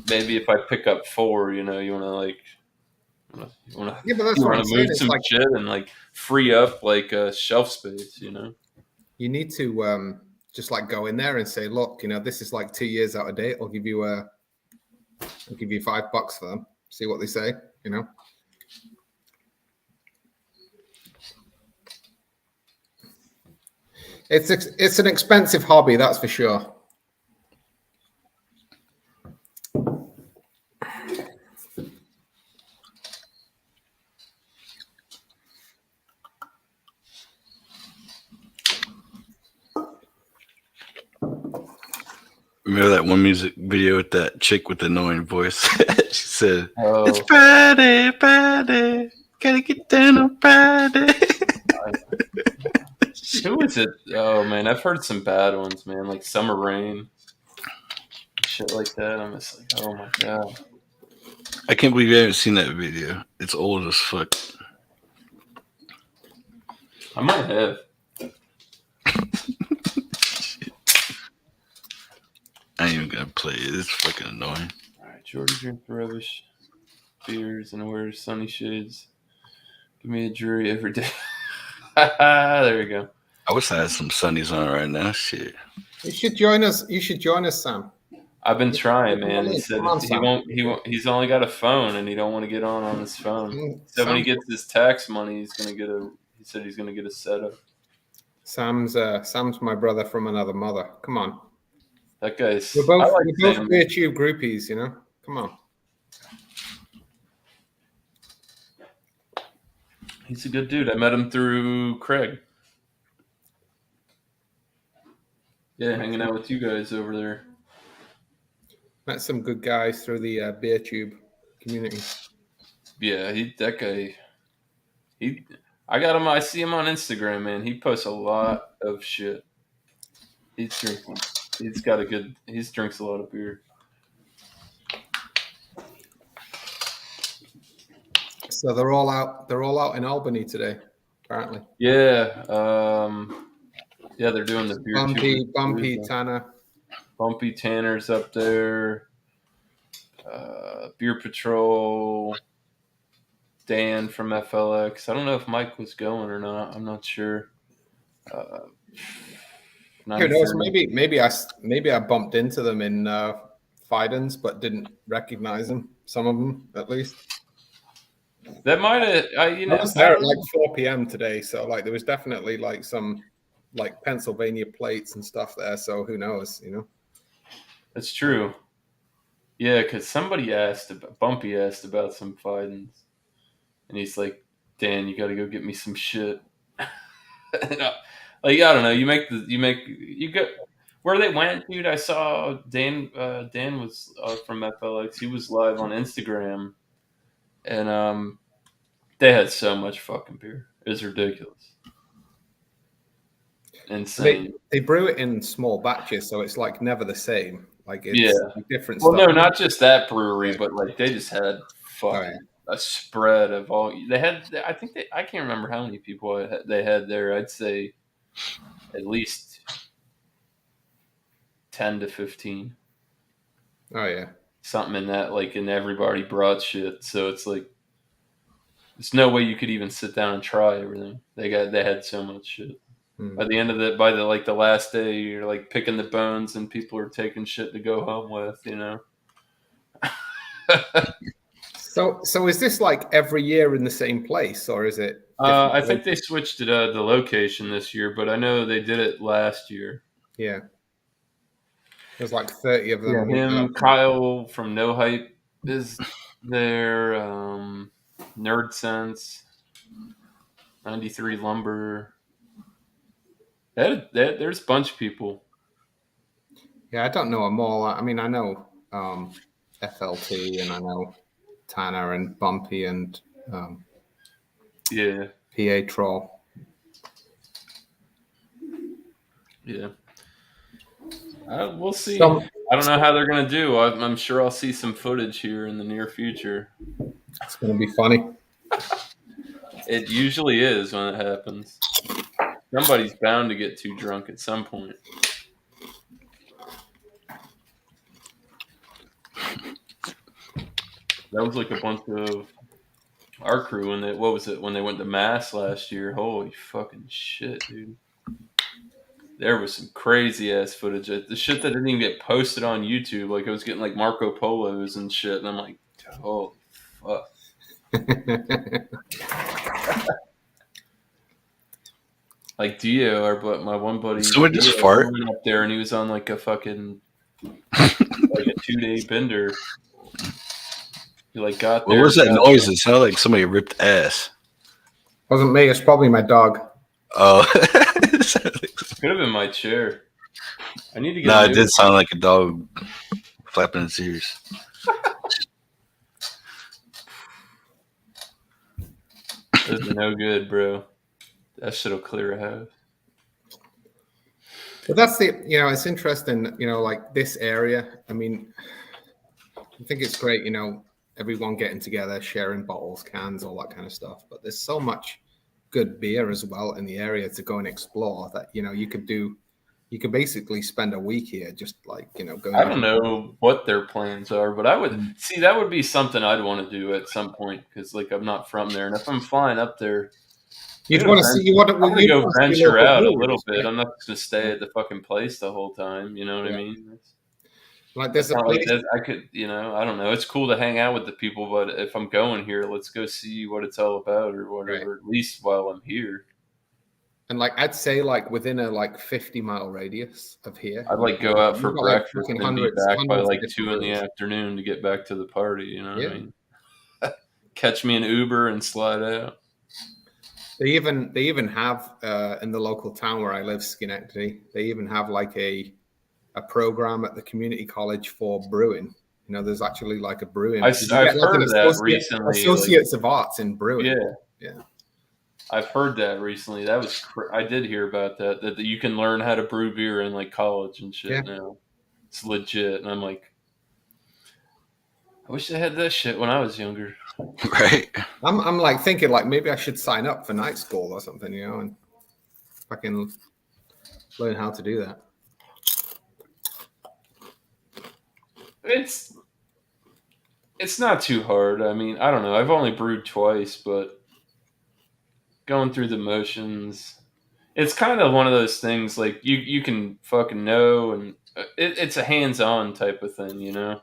maybe if I pick up 4, you want to move some shit and like free up like shelf space, You need to just like go in there and say, look, this is like 2 years out of date. I'll give you $5 for them. See what they say, It's an expensive hobby, that's for sure. Remember that one music video with that chick with the annoying voice? She said, "It's Friday, Friday, gotta get down on Friday." Who is it? Oh man, I've heard some bad ones, man. Like Summer Rain, shit like that. I'm just like, oh my god. I can't believe you haven't seen that video. It's old as fuck. I might have. I ain't even gonna play it. It's fucking annoying. Alright, Jordy drinks rubbish beers and wears sunny shades. Give me a jury every day. There you go. I wish I had some sunnies on right now. Shit. You should join us, Sam. I've been trying, man. He said he won't. He's only got a phone, and he don't want to get on his phone. So when he gets his tax money, he's gonna get a. He said he's gonna get a setup. Sam's my brother from another mother. Come on. That guy's. We're both YouTube groupies, Come on. He's a good dude. I met him through Craig. Yeah, hanging out with you guys over there. Met some good guys through the beer tube community. Yeah, that guy. I got him. I see him on Instagram, man. He posts a lot of shit. He's drinking. He drinks a lot of beer. So they're all out. They're all out in Albany today, apparently. Yeah. Yeah, they're doing the beer Bumpy, tour. Tanner. Bumpy Tanner's up there. Beer Patrol. Dan from FLX. I don't know if Mike was going or not. I'm not sure. Who knows? Maybe I bumped into them in Fidens, but didn't recognize them. Some of them, at least. That might have. I was there at like 4 p.m. today, so like there was definitely like some like Pennsylvania plates and stuff there. So who knows? That's true. Yeah, because Bumpy asked about some Fidens, and he's like, "Dan, you got to go get me some shit." Like I don't know. You go where they went, dude. I saw Dan. Dan was from FLX. He was live on Instagram, and they had so much fucking beer. It was ridiculous, insane. They brew it in small batches, so it's like never the same. Like it's like different. Well, stuff. no, not just that brewery, but like they just had fucking a spread of all. They had. I can't remember how many people they had there. I'd say at least 10 to 15. Oh yeah, something in that, like, and everybody brought shit, so it's like there's no way you could even sit down and try everything. They had so much shit. By the end of the last day, you're like picking the bones, and people are taking shit to go home with, So is this like every year in the same place, or is it? I think they switched it the location this year, but I know they did it last year. Yeah. There's like 30 of them. Yeah, him, Kyle from No Hype is there. Nerd Sense, 93 Lumber. There's a bunch of people. Yeah, I don't know them all. I mean, I know FLT, and I know Tanner and Bumpy and PA Troll. Yeah. We'll see. I don't know how they're going to do. I'm sure I'll see some footage here in the near future. It's going to be funny. It usually is when it happens. Somebody's bound to get too drunk at some point. That was like a bunch of our crew when they went to Mass last year. Holy fucking shit, dude. There was some crazy ass footage. The shit that didn't even get posted on YouTube. Like, I was getting like Marco Polos and shit, and I'm like, holy fuck. Like Dio, my one buddy, someone just fart went up there, and he was on like a fucking like a 2-day bender. He like got there. What was that noise? It sounded like somebody ripped ass. Wasn't me. It's probably my dog. Oh, could have been my chair. I need to get. No, it did sound like a dog flapping its ears. This is no good, bro. That shit'll clear a house. But that's it's interesting, like this area. I mean, I think it's great, everyone getting together, sharing bottles, cans, all that kind of stuff. But there's so much good beer as well in the area to go and explore that, you could basically spend a week here just like, going. I don't know what their plans are, but I would see that would be something I'd want to do at some point, because like I'm not from there, and if I'm flying up there, you'd want to see. You want to go venture out a little bit. I'm not just gonna stay at the fucking place the whole time. You know what I mean? Like there's a place. Like I could, I don't know. It's cool to hang out with the people, but if I'm going here, let's go see what it's all about or whatever. Right. At least while I'm here. And like I'd say, like within a 50-mile radius of here, I'd like go out for breakfast and be back by like 2 in the afternoon to get back to the party. You know what I mean? Catch me an Uber and slide out. They even have in the local town where I live, Schenectady. They even have like a program at the community college for brewing. There's actually like a brewing. I've heard of that recently. Associates of Arts in brewing. Yeah. I've heard that recently. That was I did hear about that you can learn how to brew beer in like college and shit now. It's legit, and I'm like, I wish I had that shit when I was younger. Right. I'm like thinking like maybe I should sign up for night school or something, you know, and fucking learn how to do that. It's not too hard. I mean, I don't know. I've only brewed twice, but going through the motions, it's kind of one of those things like you can fucking know, and it's a hands-on type of thing, you know.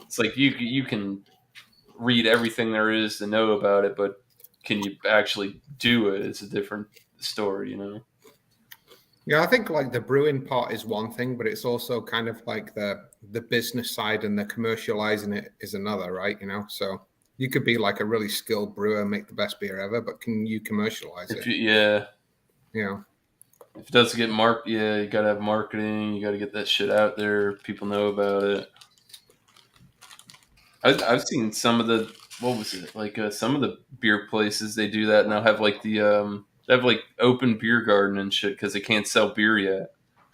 It's like you can read everything there is to know about it, but can you actually do it? It's a different story, you know. Yeah, I think like the brewing part is one thing, but it's also kind of like the business side and the commercializing it is another, right? You know, so you could be like a really skilled brewer, make the best beer ever, but can you commercialize If it? you, yeah, You know, if it doesn't get yeah, you gotta have marketing. You gotta get that shit out there. People know about it. I've seen some of the what was it like some of the beer places they do that, and they'll have like they have like open beer garden and shit because they can't sell beer yet.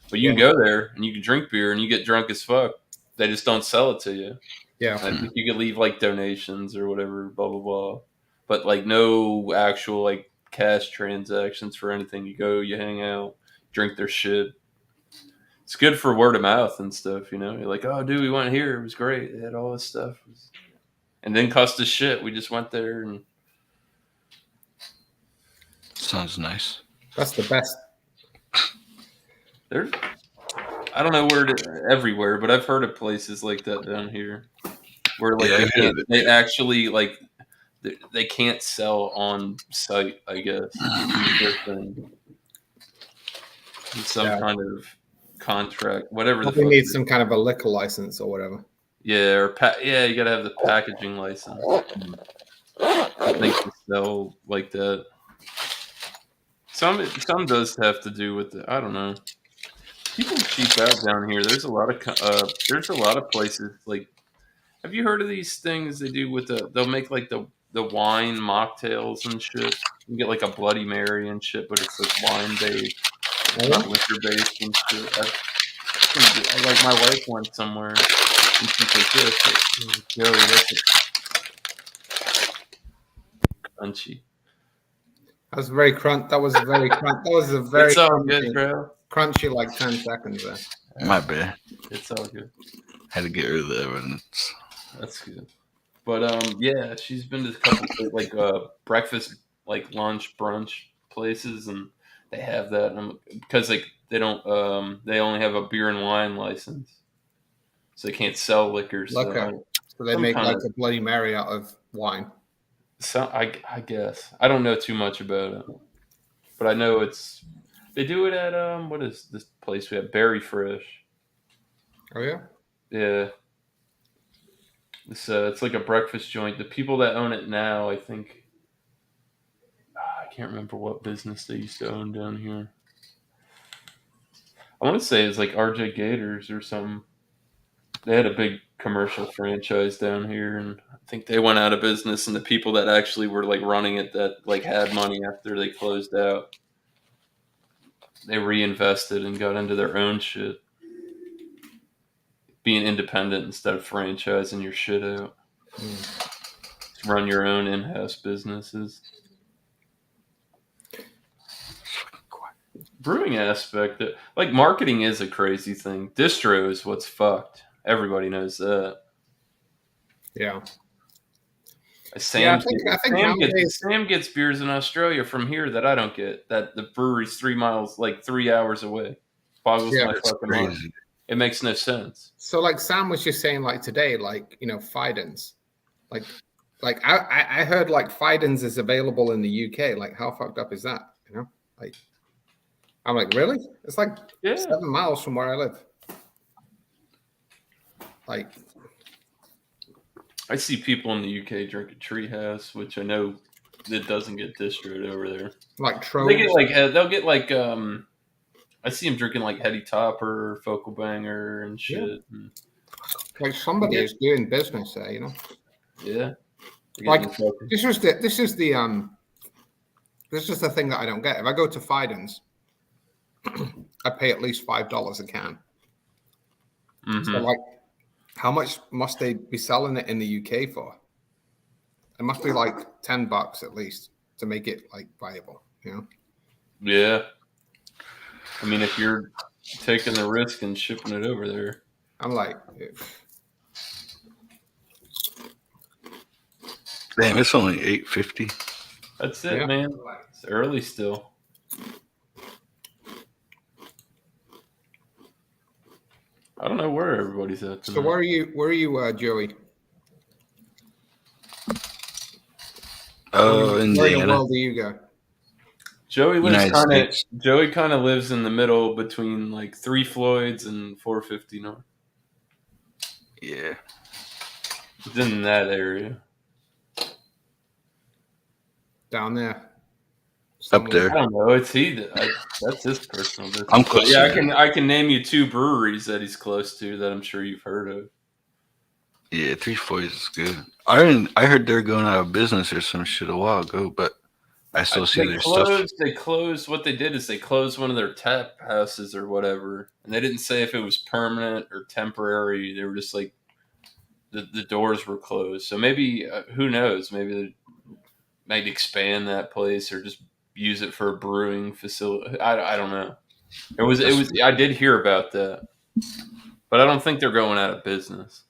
But you yeah, can go there and you can drink beer and you get drunk as fuck. They just don't sell it to you. yeah. I think you could leave like donations or whatever, blah blah blah. But like no actual like cash transactions for anything. You go, you hang out, drink their shit. It's good for word of mouth and stuff, you know. You're like, oh, dude, we went here. It was great. They had all this stuff, and then cost us shit. We just went there, and Sounds nice. That's the best. there's I don't know where everywhere, but I've heard of places like that down here where like Yeah, they I've heard can't, of it. they actually like they can't sell on site. I guess is their thing. Some Yeah. kind of contract, whatever the Probably fuck. need some kind of a liquor license or whatever. Yeah, or yeah, you gotta have the packaging license. I think to sell like that. Some does have to do with I don't know. People cheap out down here. There's a lot of places like. Have you heard of these things they do with they'll make like the wine mocktails and shit. You get like a Bloody Mary and shit, but it's like wine based, not liquor based and shit. Like my wife went somewhere and she's like, "Yeah, Joey, that's crunchy." That was very crunch. That was very crunch. That was a very It's all good, bro. crunchy like 10 seconds there. My bad. It's all good. Had to get rid of the evidence. That's good. But yeah, she's been to a couple like breakfast, like lunch, brunch places, and they have that because like they don't they only have a beer and wine license, so they can't sell liquor. So they some make kind like of- a Bloody Mary out of wine. So I guess I don't know too much about it, but I know they do it at what is this place we have? Berry Fresh. Oh yeah. Yeah. It's like a breakfast joint. The people that own it now, I think, I can't remember what business they used to own down here. I want to say it's like RJ Gators or something. They had a big commercial franchise down here, and I think they went out of business. And the people that actually were like running it, that like had money after they closed out, they reinvested and got into their own shit, being independent instead of franchising your shit out. Run your own in-house businesses. Brewing aspect, like marketing is a crazy thing. Distro is what's fucked. Everybody knows that. Yeah. Sam nowadays, gets beers in Australia from here that I don't get. That the brewery's 3 miles, like 3 hours away. Boggles my fucking mind. It makes no sense. So like Sam was just saying, like today, like you know, Fidens, like I heard like Fidens is available in the UK. Like how fucked up is that? You know, like I'm like really? It's like 7 miles from where I live. Like I see people in the UK drinking Treehouse, which I know it doesn't get distroed over there. Like they get like they'll get like I see them drinking like Heady Topper, Focal Banger, and shit. Yeah. Like somebody is doing business there, you know. Yeah. Like this is the thing that I don't get. If I go to Fidens, I pay at least $5 a can. Mm-hmm. So like, how much must they be selling it in the UK for? It must be like $10 at least to make it like viable. You know? Yeah. I mean, if you're taking the risk and shipping it over there, I'm like, Damn, it's only $8.50. that's it, Yeah. man. It's early still. I don't know where everybody's at tonight. so where are you, Joey? Oh, Where in the Indiana. world do you go? Joey lives United kind of. States. Joey kind of lives in the middle between like 3 Floyds and 450 North. Yeah. It's in that area. Down there. Up there. I don't know. It's that's his personal business. I'm But close yeah, to I can name you 2 breweries that he's close to that I'm sure you've heard of. Yeah, 3 Floyds is good. I heard they're going out of business or some shit a while ago, but I still see their stuff. They closed. What they did is they closed one of their tap houses or whatever, and they didn't say if it was permanent or temporary. They were just like the doors were closed. So maybe who knows? Maybe they might expand that place or just use it for a brewing facility. I don't know. It was. I did hear about that, but I don't think they're going out of business.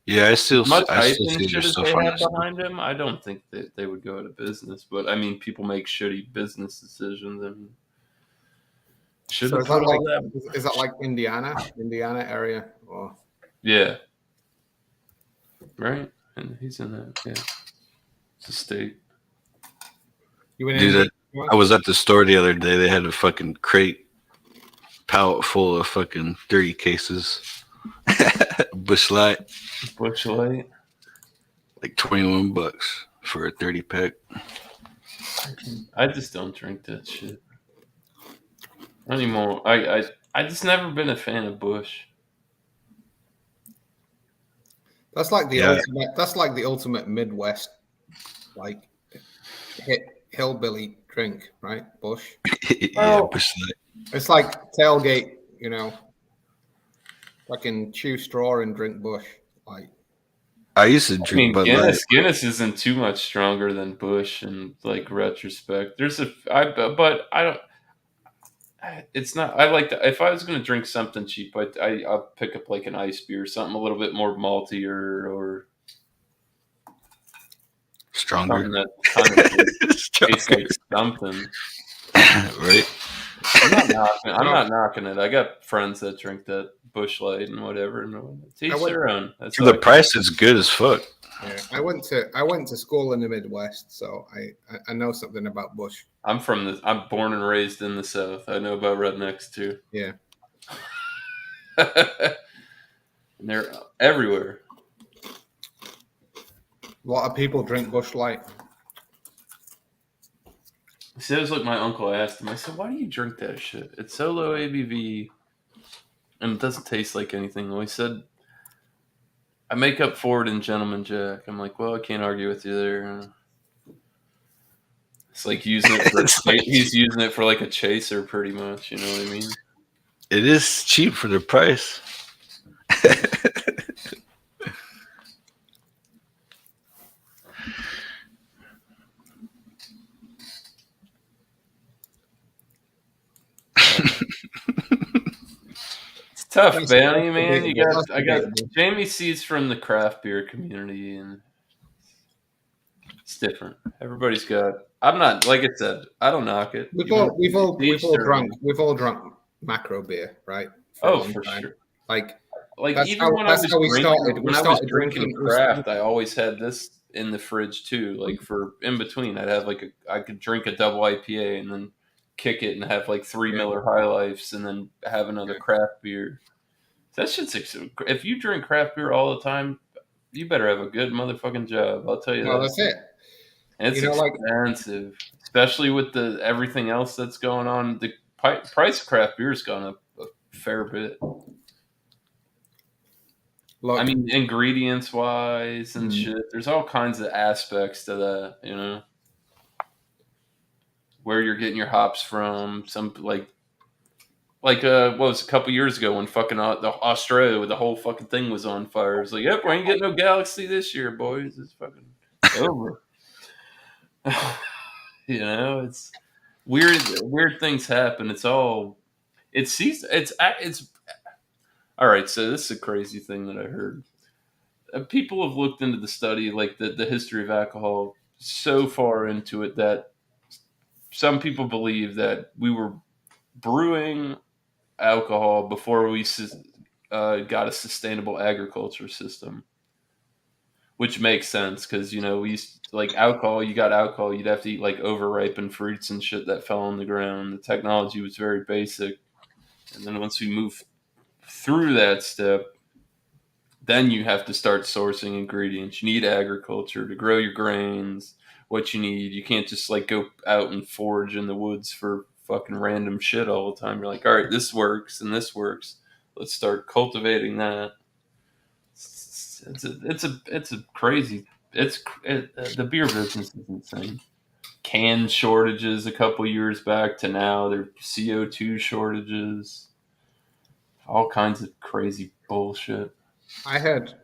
Yeah, I still Much hype see and their shit as stuff they on have that stuff. behind them, I don't think that they would go out of business. But I mean, people make shitty business decisions, and should So have is put that all like that. is that like Indiana area? Or Yeah, right. And he's in that. Yeah, it's a state. you in Dude, Indiana? I was at the store the other day. They had a fucking crate pallet full of fucking 30 cases. Bush Light, Bush Light. like $21 for a 30 pack. I just don't drink that shit anymore. I just never been a fan of Bush. That's like the Yeah. ultimate. That's like the ultimate Midwest, like hillbilly drink, right? Bush. Yeah, Well- Bush Light. It's like tailgate, fucking chew straw and drink Bush. Like I used to I drink mean, Bud Light. Guinness isn't too much stronger than Bush in like retrospect. But I don't. It's not. I like that. If I was going to drink something cheap, I'll pick up like an ice beer, something a little bit more malty or Stronger. something that kind of tastes Stronger. like something. Right? I'm not knocking it. I got friends that drink that Bush Light and whatever. And teach their own. That's all The I can- price is good as fuck. yeah. I went to school in the Midwest, so I know something about Bush. I'm I'm born and raised in the South. I know about rednecks too. Yeah. And they're everywhere. A lot of people drink Bush Light. See, that was like my uncle asked him. I said, "Why do you drink that shit? It's so low ABV, and it doesn't taste like anything." Well, he said, "I make up for it in Gentleman Jack." I'm like, "Well, I can't argue with you there." It's like using it for he's using it for like a chaser, pretty much. You know what I mean? It is cheap for the price. It's tough, That's Bounty, man. debatable. I got Jamie C's from the craft beer community, and it's different. Everybody's got. I'm not like I said. I don't knock it. We've You all know, drunk macro beer, right? a Oh, long for time. sure. Like Like even when I was drinking craft, I always had this in the fridge too. Like for in between, I'd have like I could drink a double IPA and then kick it and have like 3 Miller High Lifes and then have another craft beer. That shit's if you drink craft beer all the time, you better have a good motherfucking job. I'll tell you No, that. that's it. And it's expensive, especially with the everything else that's going on. The price of craft beer has gone up a fair bit. Look, I mean, ingredients wise and shit. There's all kinds of aspects to that, you know. Where you're getting your hops from, some like what was a couple years ago when fucking the Australia, the whole fucking thing was on fire. It's like, yep, we ain't getting no Galaxy this year, boys. It's fucking over. It's weird things happen. It's all it's all right. So this is a crazy thing that I heard. People have looked into the study, like the history of alcohol, so far into it that some people believe that we were brewing alcohol before we got a sustainable agriculture system, which makes sense because we used like alcohol. You got alcohol, you'd have to eat like overripened fruits and shit that fell on the ground. The technology was very basic, and then once we move through that step, then you have to start sourcing ingredients. You need agriculture to grow your grains. What you need, you can't just like go out and forage in the woods for fucking random shit all the time. You're like, all right, this works and this works. Let's start cultivating that. It's a crazy. The beer business is insane. Can shortages a couple years back to now, there CO2 shortages, all kinds of crazy bullshit. I heard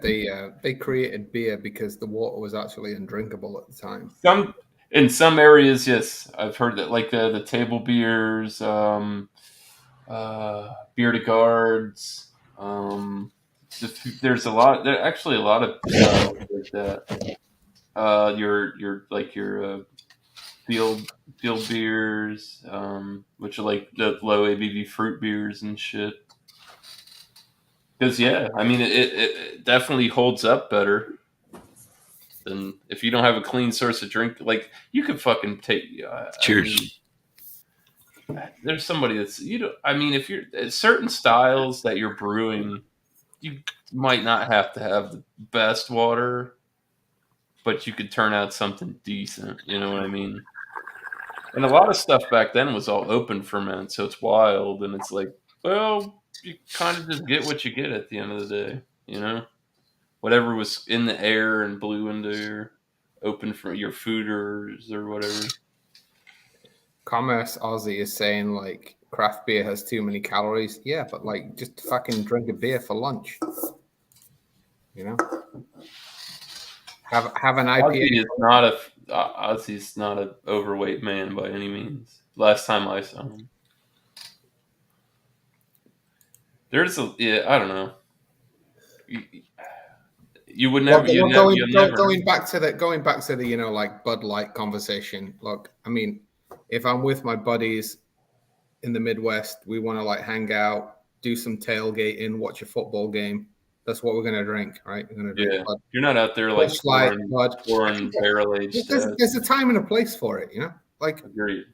they created beer because the water was actually undrinkable at the time. In some areas, yes, I've heard that, like the table beers, beer to guards. There's actually a lot of like that. Your field beers, which are like the low ABV fruit beers and shit. Because I mean it definitely holds up better than if you don't have a clean source of drink. Like you could fucking take. Cheers. There's somebody that's I mean, if you're certain styles that you're brewing, you might not have to have the best water, but you could turn out something decent. You know what I mean? And a lot of stuff back then was all open ferment, so it's wild, and it's like, well, you kind of just get what you get at the end of the day. Whatever was in the air and blew into your open for your fooders or whatever. Commerce Ozzy is saying like craft beer has too many calories. Yeah, but like just fucking drink a beer for lunch. Have an IPA. Ozzy's not an overweight man by any means. Last time I saw him, I don't know. You would never. Going back to the like Bud Light conversation. Look, I mean, if I'm with my buddies in the Midwest, we want to like hang out, do some tailgating, watch a football game. That's what we're gonna drink, right? We're gonna drink Bud. You're not out there like pouring barrel aged. There's a time and a place for it, Like, agreed.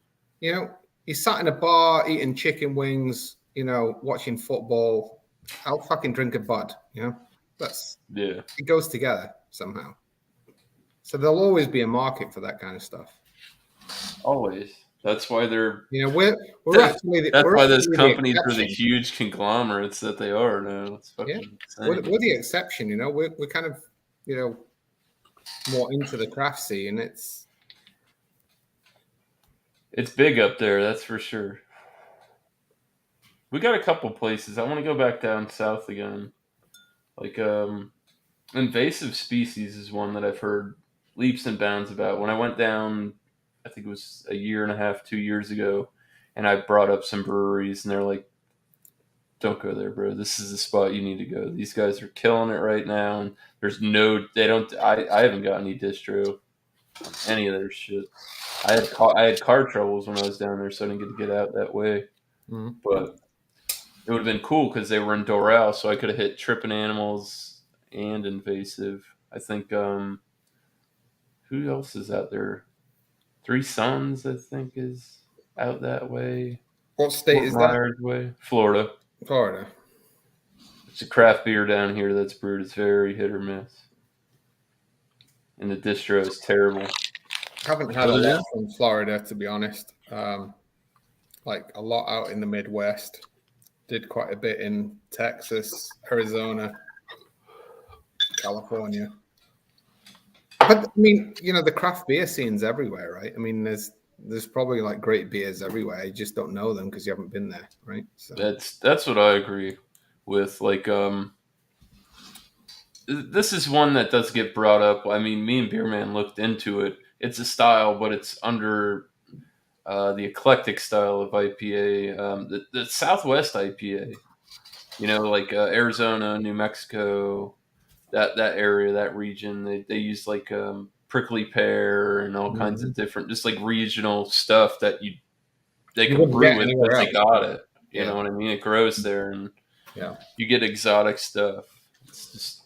You sat in a bar eating chicken wings, watching football. I'll fucking drink a Bud, It goes together somehow. So there'll always be a market for that kind of stuff. Always. That's why they're. That's why those companies are the huge conglomerates that they are now. It's fucking insane. We're the exception, We're kind of, more into the craft scene. It's big up there, that's for sure. We got a couple places. I want to go back down south again. Like invasive species is one that I've heard leaps and bounds about. When I went down, I think it was a year and a half, 2 years ago, and I brought up some breweries, and they're like, "Don't go there, bro. This is the spot you need to go. These guys are killing it right now, and I haven't got any distro on any of their shit. I had car troubles when I was down there, so I didn't get out that way. Mm-hmm. But it would have been cool because they were in Doral, so I could have hit tripping animals and invasive. I think who else is out there? Three Sons, I think, is out that way. What state is that? Way. Florida. It's a craft beer down here that's brewed. It's very hit or miss. And the distro is terrible. I haven't had a lot from Florida, to be honest. Like a lot out in the Midwest. Did quite a bit in Texas, Arizona, California. But I mean, the craft beer scene's everywhere, right? I mean, there's probably like great beers everywhere. You just don't know them because you haven't been there, right? So that's what I agree with. Like, this is one that does get brought up. I mean, me and Beerman looked into it, it's a style, but it's under the eclectic style of IPA, the Southwest IPA. You know, like Arizona, New Mexico, that area, that region. They use like prickly pear and all kinds of different, just like regional stuff that they You can wouldn't brew get with anywhere because they else. got it. You Yeah. know what I mean? It grows there, and Yeah. you get exotic stuff. It's just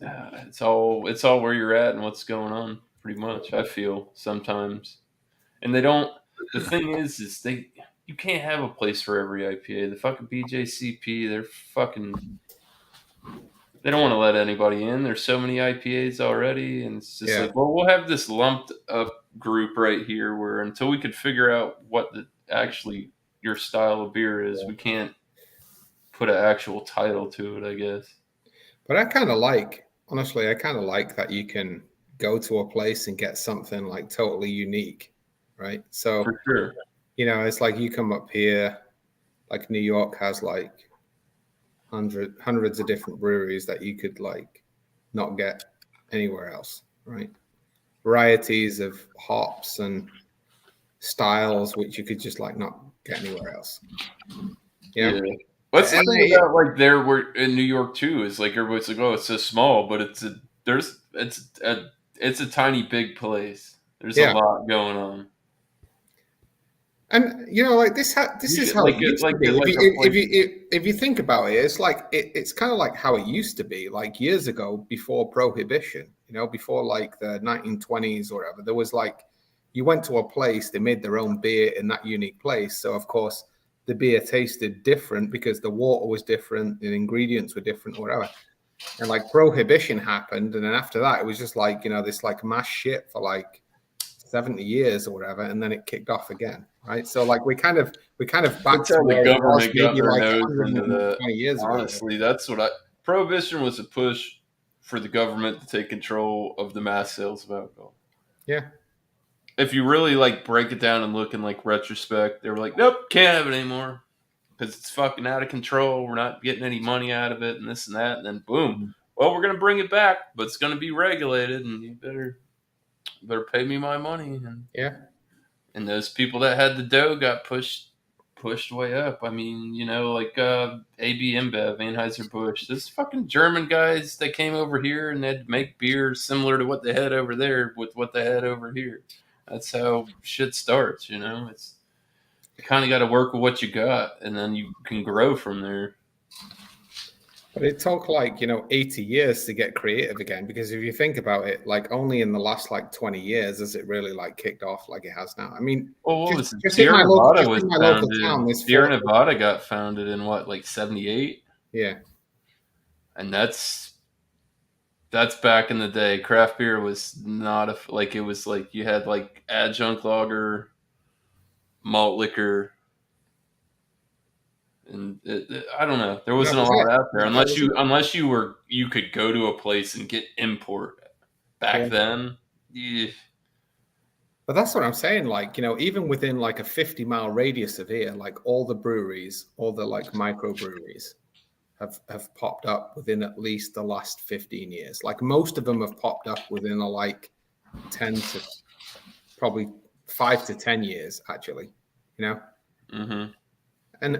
it's all where you're at and what's going on. Pretty much, I feel sometimes, and they don't. The thing is you can't have a place for every IPA. The fucking BJCP, they're fucking. They don't want to let anybody in. There's so many IPAs already, and it's just Yeah. like, well, we'll have this lumped up group right here where until we could figure out what actually your style of beer is, we can't put an actual title to it, I guess. But honestly, I kind of like that you can go to a place and get something like totally unique, right? So, For sure. it's like you come up here, like New York has like hundreds of different breweries that you could like not get anywhere else, right? Varieties of hops and styles which you could just like not get anywhere else. Yeah. What's the And thing about like there we're in New York too is like everybody's like, oh, it's so small, but it's a tiny big place. There's a lot going on. And like this is how Like it used to be. If you think about it, it's like it's kind of like how it used to be. Like years ago, before Prohibition, before like the 1920s or whatever, there was like you went to a place, they made their own beer in that unique place. So of course, the beer tasted different because the water was different, the ingredients were different, or whatever. And like Prohibition happened, and then after that, it was just like this like mass shit for like 70 years or whatever, and then it kicked off again, right? So like we kind of back That's to how where the it was government got maybe their like nose into 120 years ago. Honestly, that's what Prohibition was a push for the government to take control of the mass sales of alcohol. Yeah. If you really like break it down and look in like retrospect, they were like, nope, can't have it anymore because it's fucking out of control. We're not getting any money out of it, and this and that. And then boom, well, we're gonna bring it back, but it's gonna be regulated, and you better pay me my money. And and those people that had the dough got pushed way up. I mean, like AB InBev, Anheuser-Busch, those fucking German guys that came over here and they'd make beer similar to what they had over there with what they had over here. That's how shit starts, It's you kind of got to work with what you got, and then you can grow from there. But it took like 80 years to get creative again, because if you think about it, like only in the last like 20 years has it really like kicked off like it has now. I mean, well, what was it? just Sierra in my Nevada local, was local town, founded. Sierra Nevada got founded in what, like 78? Yeah. And that's back in the day. Craft beer was not it was like you had like adjunct lager, malt liquor, and I don't know. There wasn't a lot out there unless you could go to a place and get import back then. Yeah. But that's what I'm saying. Like, even within like a 50-mile radius of here, like all the breweries, all the like microbreweries have popped up within at least the last 15 years. Like most of them have popped up within like 10 to probably 5 to 10 years, actually, Mm-hmm. And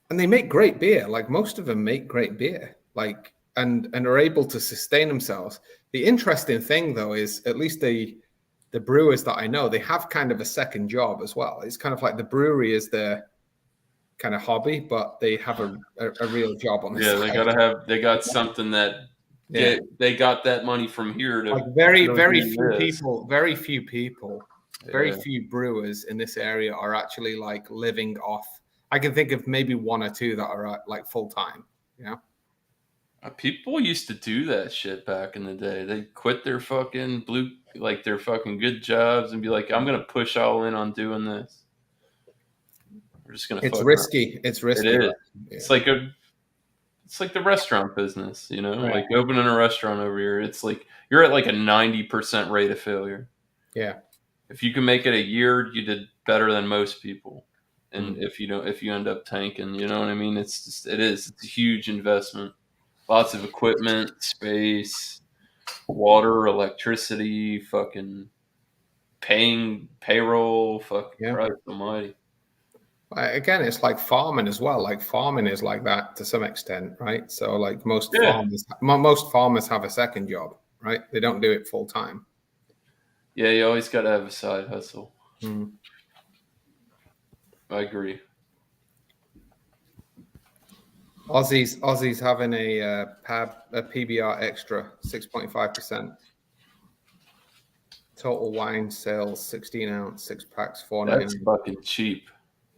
they make great beer. Like most of them make great beer, like, and are able to sustain themselves. The interesting thing though, is at least the brewers that I know, they have kind of a second job as well. It's kind of like the brewery is their kind of hobby, but they have a real job on the side. They got something that they got that money from here to like very few people, very few brewers in this area are actually like living off. I can think of maybe one or two that are like full time, People used to do that shit back in the day. They quit their fucking their fucking good jobs and be like, I'm gonna push all in on doing this. We're just gonna. It's risky. It's risky. It is. Yeah. It's like the restaurant business, right. Like opening a restaurant over here. It's like you're at like a 90% rate of failure. Yeah. If you can make it a year, you did better than most people. And if you end up tanking, you know what I mean? It's a huge investment. Lots of equipment, space, water, electricity, fucking paying payroll, fucking Christ almighty. Again, it's like farming as well. Like farming is like that to some extent, right? So like most farmers have a second job, right? They don't do it full time. Yeah, you always got to have a side hustle. Mm. I agree. Ozzy's having a PBR extra 6.5%. Total wine sales 16 ounce 6 packs $4.99. That's fucking cheap.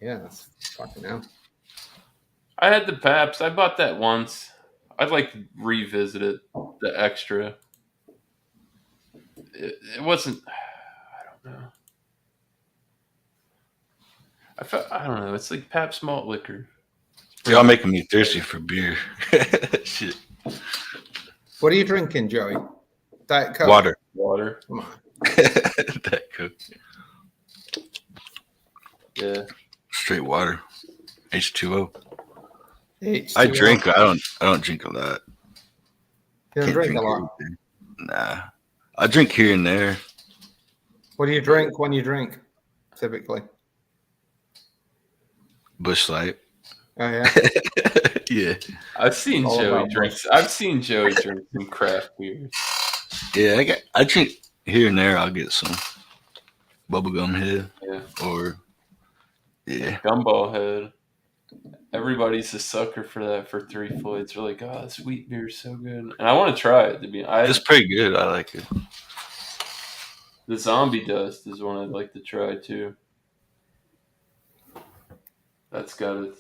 Yeah, that's fucking hell. I had the Pabst. I bought that once. I'd like to revisit it. The extra. It wasn't. I don't know. I don't know. It's like Pabst malt liquor. Y'all making me thirsty for beer. Shit. What are you drinking, Joey? Diet Coke? Water. Come on. Diet Coke. Yeah. Straight water. H2O. H2O. I drink. I don't drink a lot. You don't drink a lot? Nah. I drink here and there. What do you drink when you drink, typically? Busch Light. Oh, yeah? Yeah. I've seen Joey drink some craft beers. Yeah, I drink here and there. I'll get some bubblegum head. Yeah. Or Gumball head. Everybody's a sucker for that for 3 Floyds. They're like, oh, sweet beer's so good. And I want to try it. It's pretty good. I like it. The Zombie Dust is one I'd like to try too. That's got it.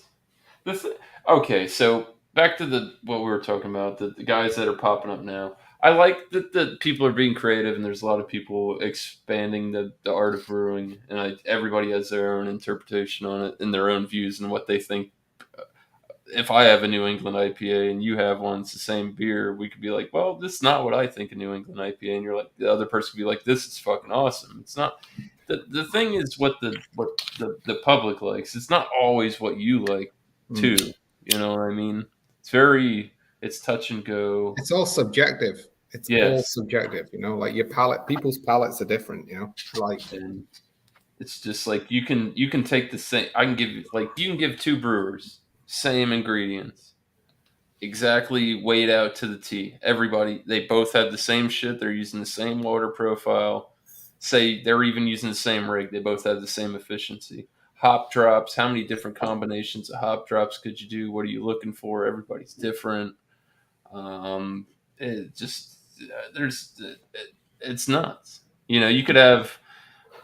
Okay, so back to what we were talking about, the guys that are popping up now. I like that the people are being creative, and there's a lot of people expanding the art of brewing, and everybody has their own interpretation on it and their own views and what they think. If I have a New England IPA and you have one, it's the same beer, we could be like, well, this is not what I think a New England IPA, and you're like, the other person could be like, this is fucking awesome. It's not. The thing is what the public likes. It's not always what you like too. You know what I mean? It's touch and go. It's all subjective. It's all subjective, you know, like people's palates are different, you know, like, and it's just like you can take the same. You can give two brewers same ingredients, exactly weighed out to the T. They both have the same shit. They're using the same water profile. Say they're even using the same rig. They both have the same efficiency. Hop drops. How many different combinations of hop drops could you do? What are you looking for? Everybody's different. It's nuts. You know, you could have,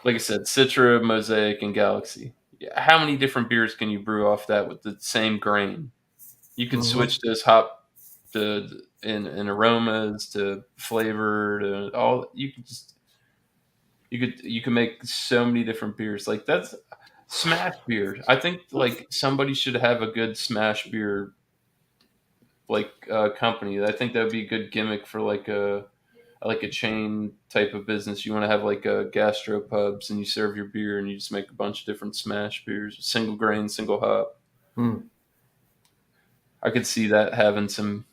like I said, Citra, Mosaic, and Galaxy. How many different beers can you brew off that with the same grain? You can switch this hop in aromas to flavor to all. You can make so many different beers. Like that's smash beer. I think like somebody should have a good smash beer company. I think that would be a good gimmick for like a chain type of business. You want to have like a gastro pubs and you serve your beer and you just make a bunch of different smash beers, single grain, single hop. I could see that having some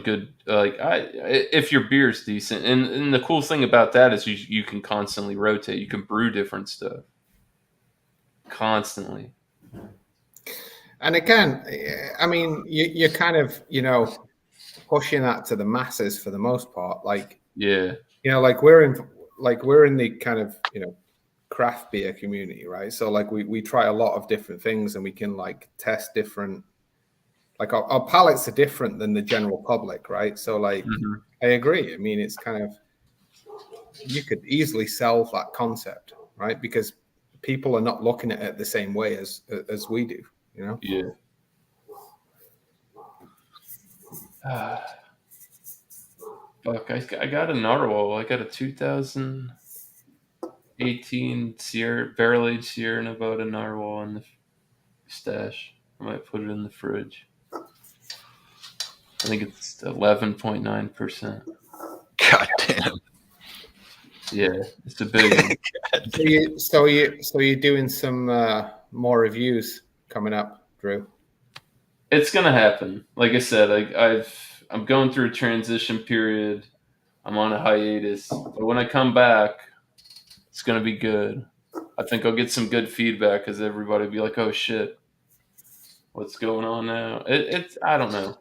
good if your beer's decent. And the cool thing about that is you can constantly rotate. You can brew different stuff constantly. And again, I mean, you're kind of, you know, pushing that to the masses for the most part. Like, yeah, you know, like we're in the kind of, you know, craft beer community, right? So like we try a lot of different things and we can like test different, like our palates are different than the general public, right? So like, I agree. I mean, it's kind of, you could easily sell that concept, right? Because people are not looking at it the same way as we do, you know? Yeah. Fuck, I got a narwhal. I got a 2018 barrel-aged Sierra Nevada narwhal in the stash. I might put it in the fridge. I think it's 11.9%. God damn. Yeah, it's a big one. So you're doing some more reviews coming up, Drew? It's gonna happen. Like I said, I'm going through a transition period. I'm on a hiatus, but when I come back, it's gonna be good. I think I'll get some good feedback because everybody will be like, "Oh shit, what's going on now?" It's I don't know.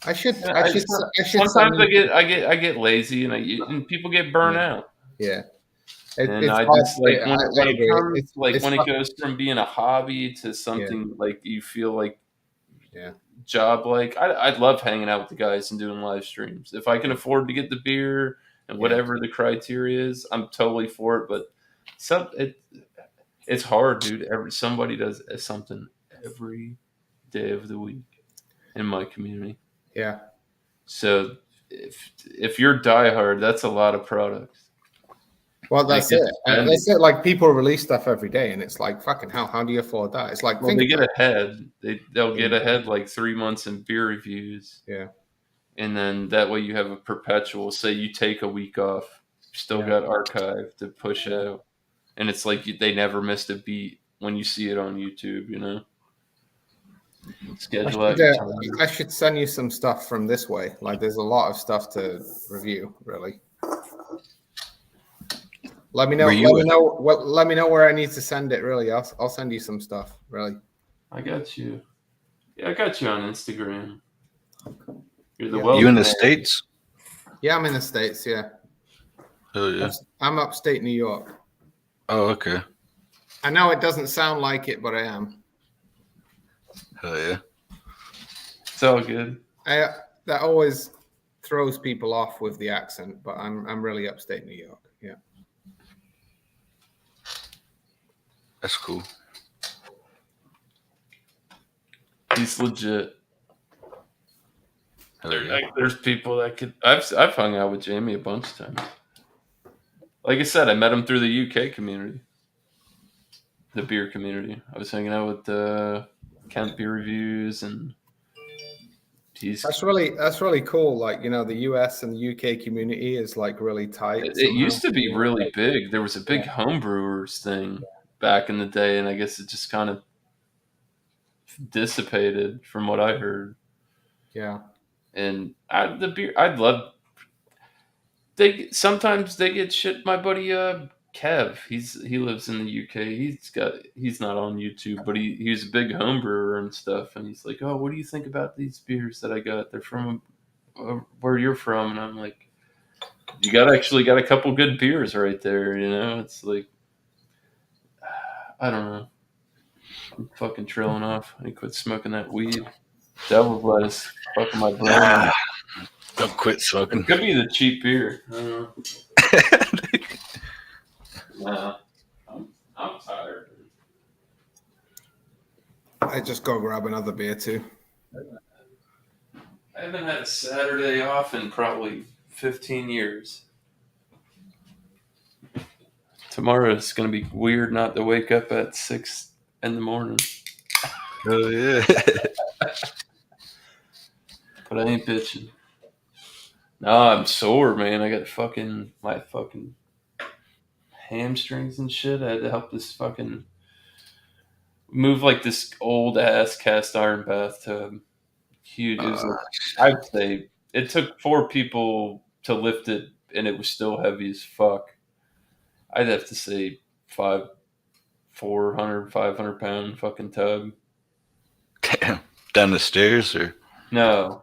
I should Sometimes send you. I get lazy and people get burnt Yeah, out. yeah. And It's I hard. just like I when it agree. comes like It's when it fun. goes from being a hobby to Yeah, something like you feel like yeah, job like I'd love hanging out with the guys and doing live streams. If I can afford to get the beer and yeah, whatever the criteria is, I'm totally for it. But some it's hard, dude. Somebody does something every day of the week in my community. yeah. So if you're diehard, that's a lot of products. Well, And it that's gets it. expensive. That's it. Like people release stuff every day, and it's like fucking hell. How do you afford that? It's like Well, they get about ahead. They'll get ahead like 3 months in beer reviews, yeah, and then that way you have a perpetual. Say you take a week off, you still Yeah. got archive to push out, and it's like they never missed a beat when you see it on YouTube. You know, schedule out your time. I should send you some stuff from this way. Like, there's a lot of stuff to review. Really, let me know. Where you at? Let me know where I need to send it. Really, I'll send you some stuff. Really, I got you. Yeah, I got you on Instagram. You're the Yeah. wealthy You in the man. States? yeah, I'm in the States. Yeah, Hell yeah. I'm upstate New York. Oh, okay. I know it doesn't sound like it, but I am. Hell yeah. It's all good. That always throws people off with the accent, but I'm really upstate New York. Yeah. That's cool. He's legit. Hell yeah. There's people that could. I've hung out with Jamie a bunch of times. Like I said, I met him through the UK community, the beer community. I was hanging out with Kent Beer Reviews, and That's really cool. Like, the US and the UK community is like really tight. It used to be really like, big. There was a big homebrewers thing back in the day, and I guess it just kind of dissipated from what I heard. yeah. And the beer, I'd love. Sometimes they get shit. My buddy Kev, he lives in the UK. He's not on YouTube, but he's a big home brewer and stuff. And he's like, "Oh, what do you think about these beers that I got? They're from where you're from." And I'm like, "You actually got a couple good beers right there." You know, it's like, I don't know. I'm fucking trailing off. I need to quit smoking that weed. Devil's lettuce fucking my brain. Don't quit smoking. It could be the cheap beer. I don't know. Nah, I'm tired. I just go grab another beer too. I haven't had a Saturday off in probably 15 years. Tomorrow is going to be weird not to wake up at 6 in the morning. Hell yeah. But I ain't bitching. No, I'm sore, man. I got my fucking hamstrings and shit. I had to help this fucking move like this old ass cast iron bathtub. Huge. It was I'd say it took 4 people to lift it, and it was still heavy as fuck. I'd have to say 500 pound fucking tub. Damn. Down the stairs or? No,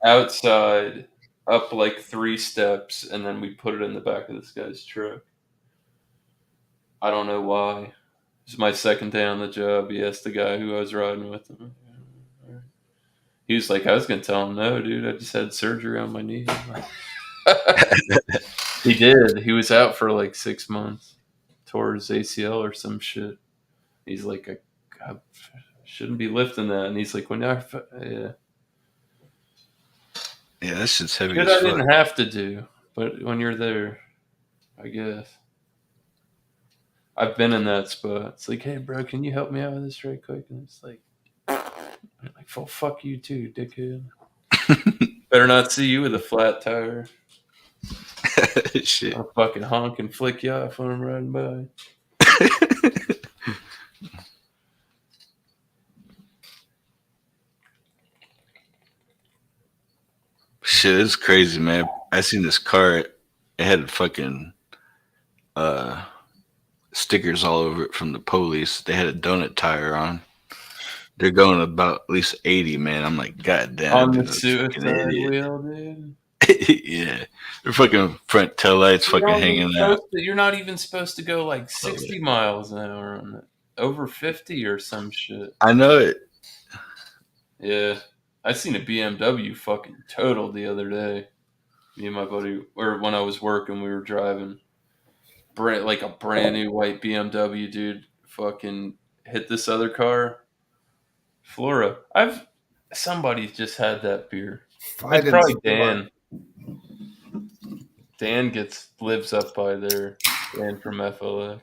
outside, up like 3 steps, and then we put it in the back of this guy's truck. I don't know why. It's my second day on the job. He asked the guy who I was riding with him. He was like, I was gonna tell him no, dude. I just had surgery on my knee. He did. He was out for like 6 months. Tore his ACL or some shit. He's like, I shouldn't be lifting that. And he's like, yeah. Yeah, that shit's heavy Good, as I fuck. didn't have to do, but when you're there, I guess. I've been in that spot. It's like, hey, bro, can you help me out with this right quick? And it's like, well, fuck you too, dickhead. Better not see you with a flat tire. Shit. I'll fucking honk and flick you off when I'm riding by. shit is crazy, man. I seen this car. It had fucking stickers all over it from the police. They had a donut tire on. They're going about at least 80, man. I'm like, God damn, On the dude, that's a fucking suicide idiot. wheel, dude. Yeah, their fucking front tail lights fucking hanging out. You're not even supposed to go like 60 miles an hour on it. Over 50 or some shit. I know it. Yeah. I seen a BMW fucking totaled the other day. Me and my buddy, or when I was working, we were driving. Like a brand new white BMW, dude. Fucking hit this other car. Flora. Somebody just had that beer. It's probably Dan. Dan lives up by there. Dan from FLX.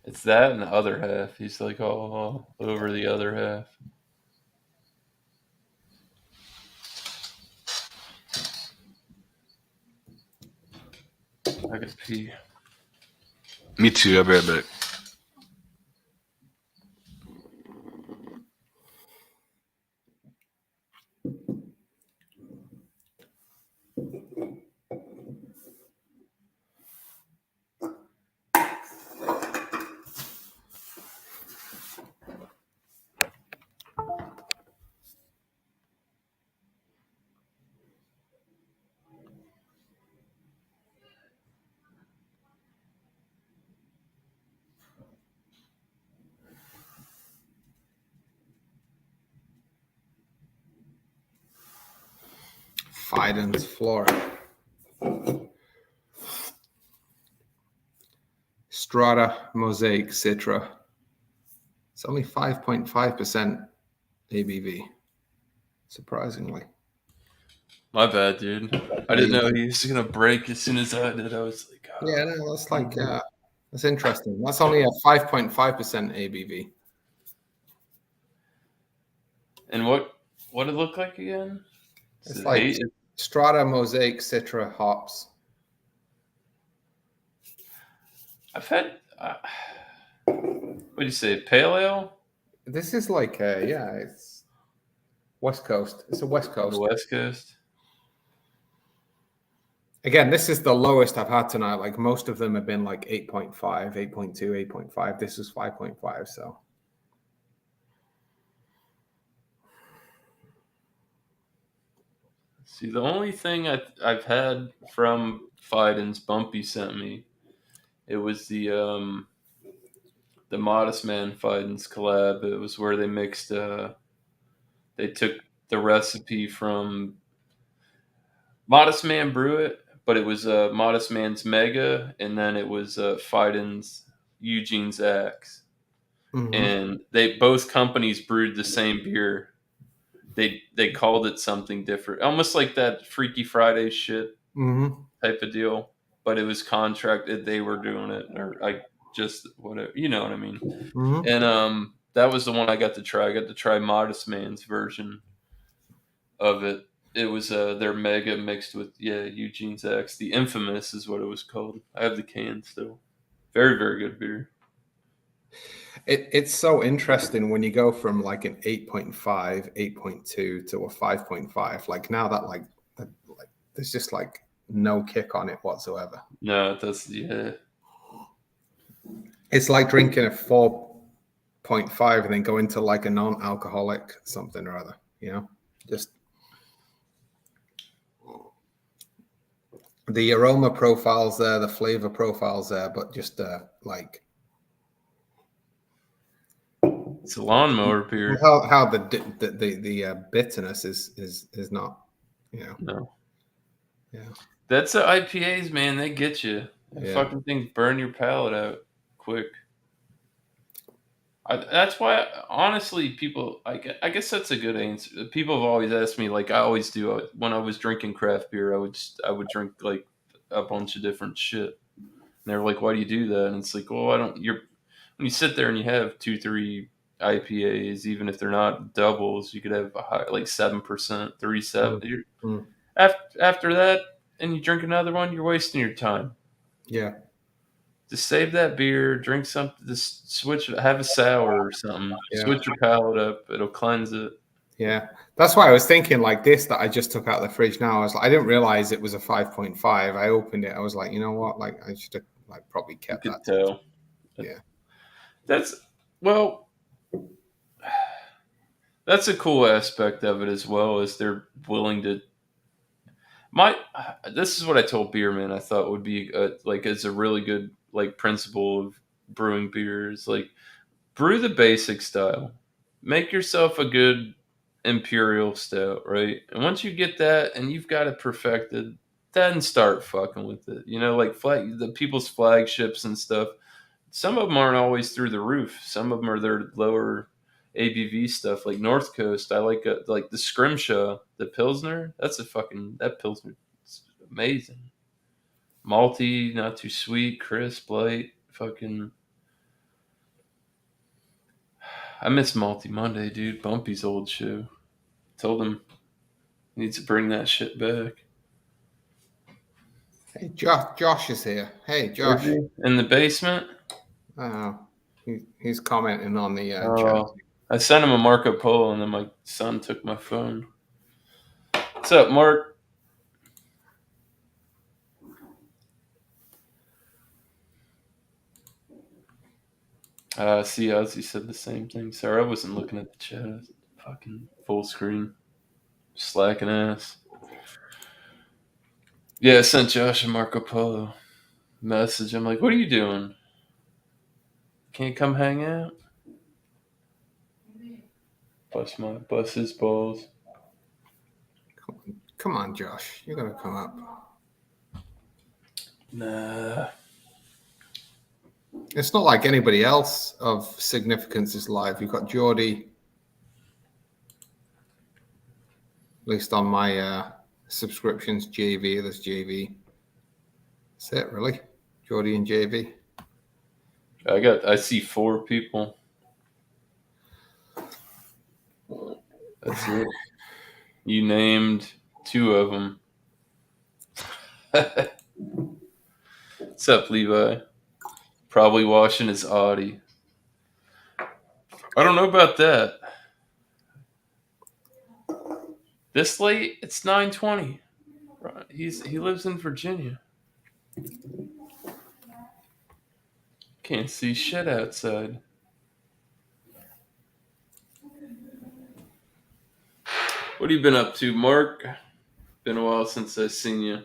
It's that and the other half. He's like all over the other half. I could pee. Me too. I'll be right back. Fiden's Flora. Strata Mosaic Citra. It's only 5.5% ABV. Surprisingly. My bad, dude. I didn't know he was gonna break as soon as I did. I was like, oh. Yeah, no, that's like that's interesting. That's only a 5.5% ABV. And what it look like again? It's like Strata Mosaic Citra hops. I've had what do you say, pale ale? This is like it's West Coast. It's a West Coast. The West Coast. Again, this is the lowest I've had tonight. Like most of them have been like 8.5, 8.2, 8.5. This is 5.5, so. See, the only thing I've had from Fiden's Bumpy sent me, it was the Modest Man Fiden's collab. It was where they mixed they took the recipe from Modest Man Brew It, but it was Modest Man's Mega, and then it was Fiden's Eugene's Axe. Mm-hmm. And both companies brewed the same beer. They called it something different, almost like that Freaky Friday shit type of deal. But it was contracted; they were doing it, or I just whatever, you know what I mean. Mm-hmm. And that was the one I got to try. I got to try Modest Man's version of it. It was their Mega mixed with Eugene's X. The Infamous is what it was called. I have the can still. Very, very good beer. It's so interesting when you go from like an 8.5, 8.2 to a 5.5. Like now that like there's just like no kick on it whatsoever. No, that's It's like drinking a 4.5 and then go into like a non-alcoholic something or other. You know, just the aroma profiles there, the flavor profiles there, but just like. It's a lawnmower beer. How the bitterness is not, you know. No. Yeah. That's the IPAs, man. They get you. Fucking things burn your palate out quick. That's why, honestly, people. I guess that's a good answer. People have always asked me, like I always do. When I was drinking craft beer, I would drink like a bunch of different shit. And they're like, "Why do you do that?" And it's like, "Well, I don't." When you sit there and you have 2-3 IPAs, even if they're not doubles, you could have a high, like 7%, 3.7. After that, and you drink another one, you're wasting your time. Yeah. Just save that beer, drink something, just have a sour or something. Yeah. Switch your palate up. It'll cleanse it. Yeah, that's why I was thinking like this that I just took out of the fridge now. I was like, I didn't realize it was a 5.5. I opened it. I was like, you know what? Like I should have like probably You kept could that. tell. Yeah. That's a cool aspect of it as well, is they're willing to. This is what I told Beerman I thought would be like as a really good like principle of brewing beers, like brew the basic style, make yourself a good imperial stout, right? And once you get that and you've got it perfected, then start fucking with it. You know, like the people's flagships and stuff. Some of them aren't always through the roof. Some of them are their lower ABV stuff, like North Coast. I like the Scrimshaw, the Pilsner. That Pilsner. It's amazing. Malty, not too sweet, crisp, light. Fucking. I miss Malty Monday, dude. Bumpy's old show. Told him he needs to bring that shit back. Hey, Josh is here. Hey, Josh. In the basement. He's commenting on the chat. Oh, I sent him a Marco Polo, and then my son took my phone. What's up, Mark? See, Ozzy said the same thing. Sorry, I wasn't looking at the chat. I was fucking full screen. Slacking ass. Yeah, I sent Josh a Marco Polo message. I'm like, what are you doing? Can't come hang out? Bust his balls. Come on, Josh. You're gonna come up. Nah. It's not like anybody else of significance is live. You've got Geordie. At least on my subscriptions, JV. There's JV. That's it, really. Geordie and JV. I see 4 people. That's it. You named 2 of them. What's up, Levi? Probably washing his Audi. I don't know about that. This late? It's 9:20. He lives in Virginia. Can't see shit outside. What have you been up to, Mark? Been a while since I've seen you.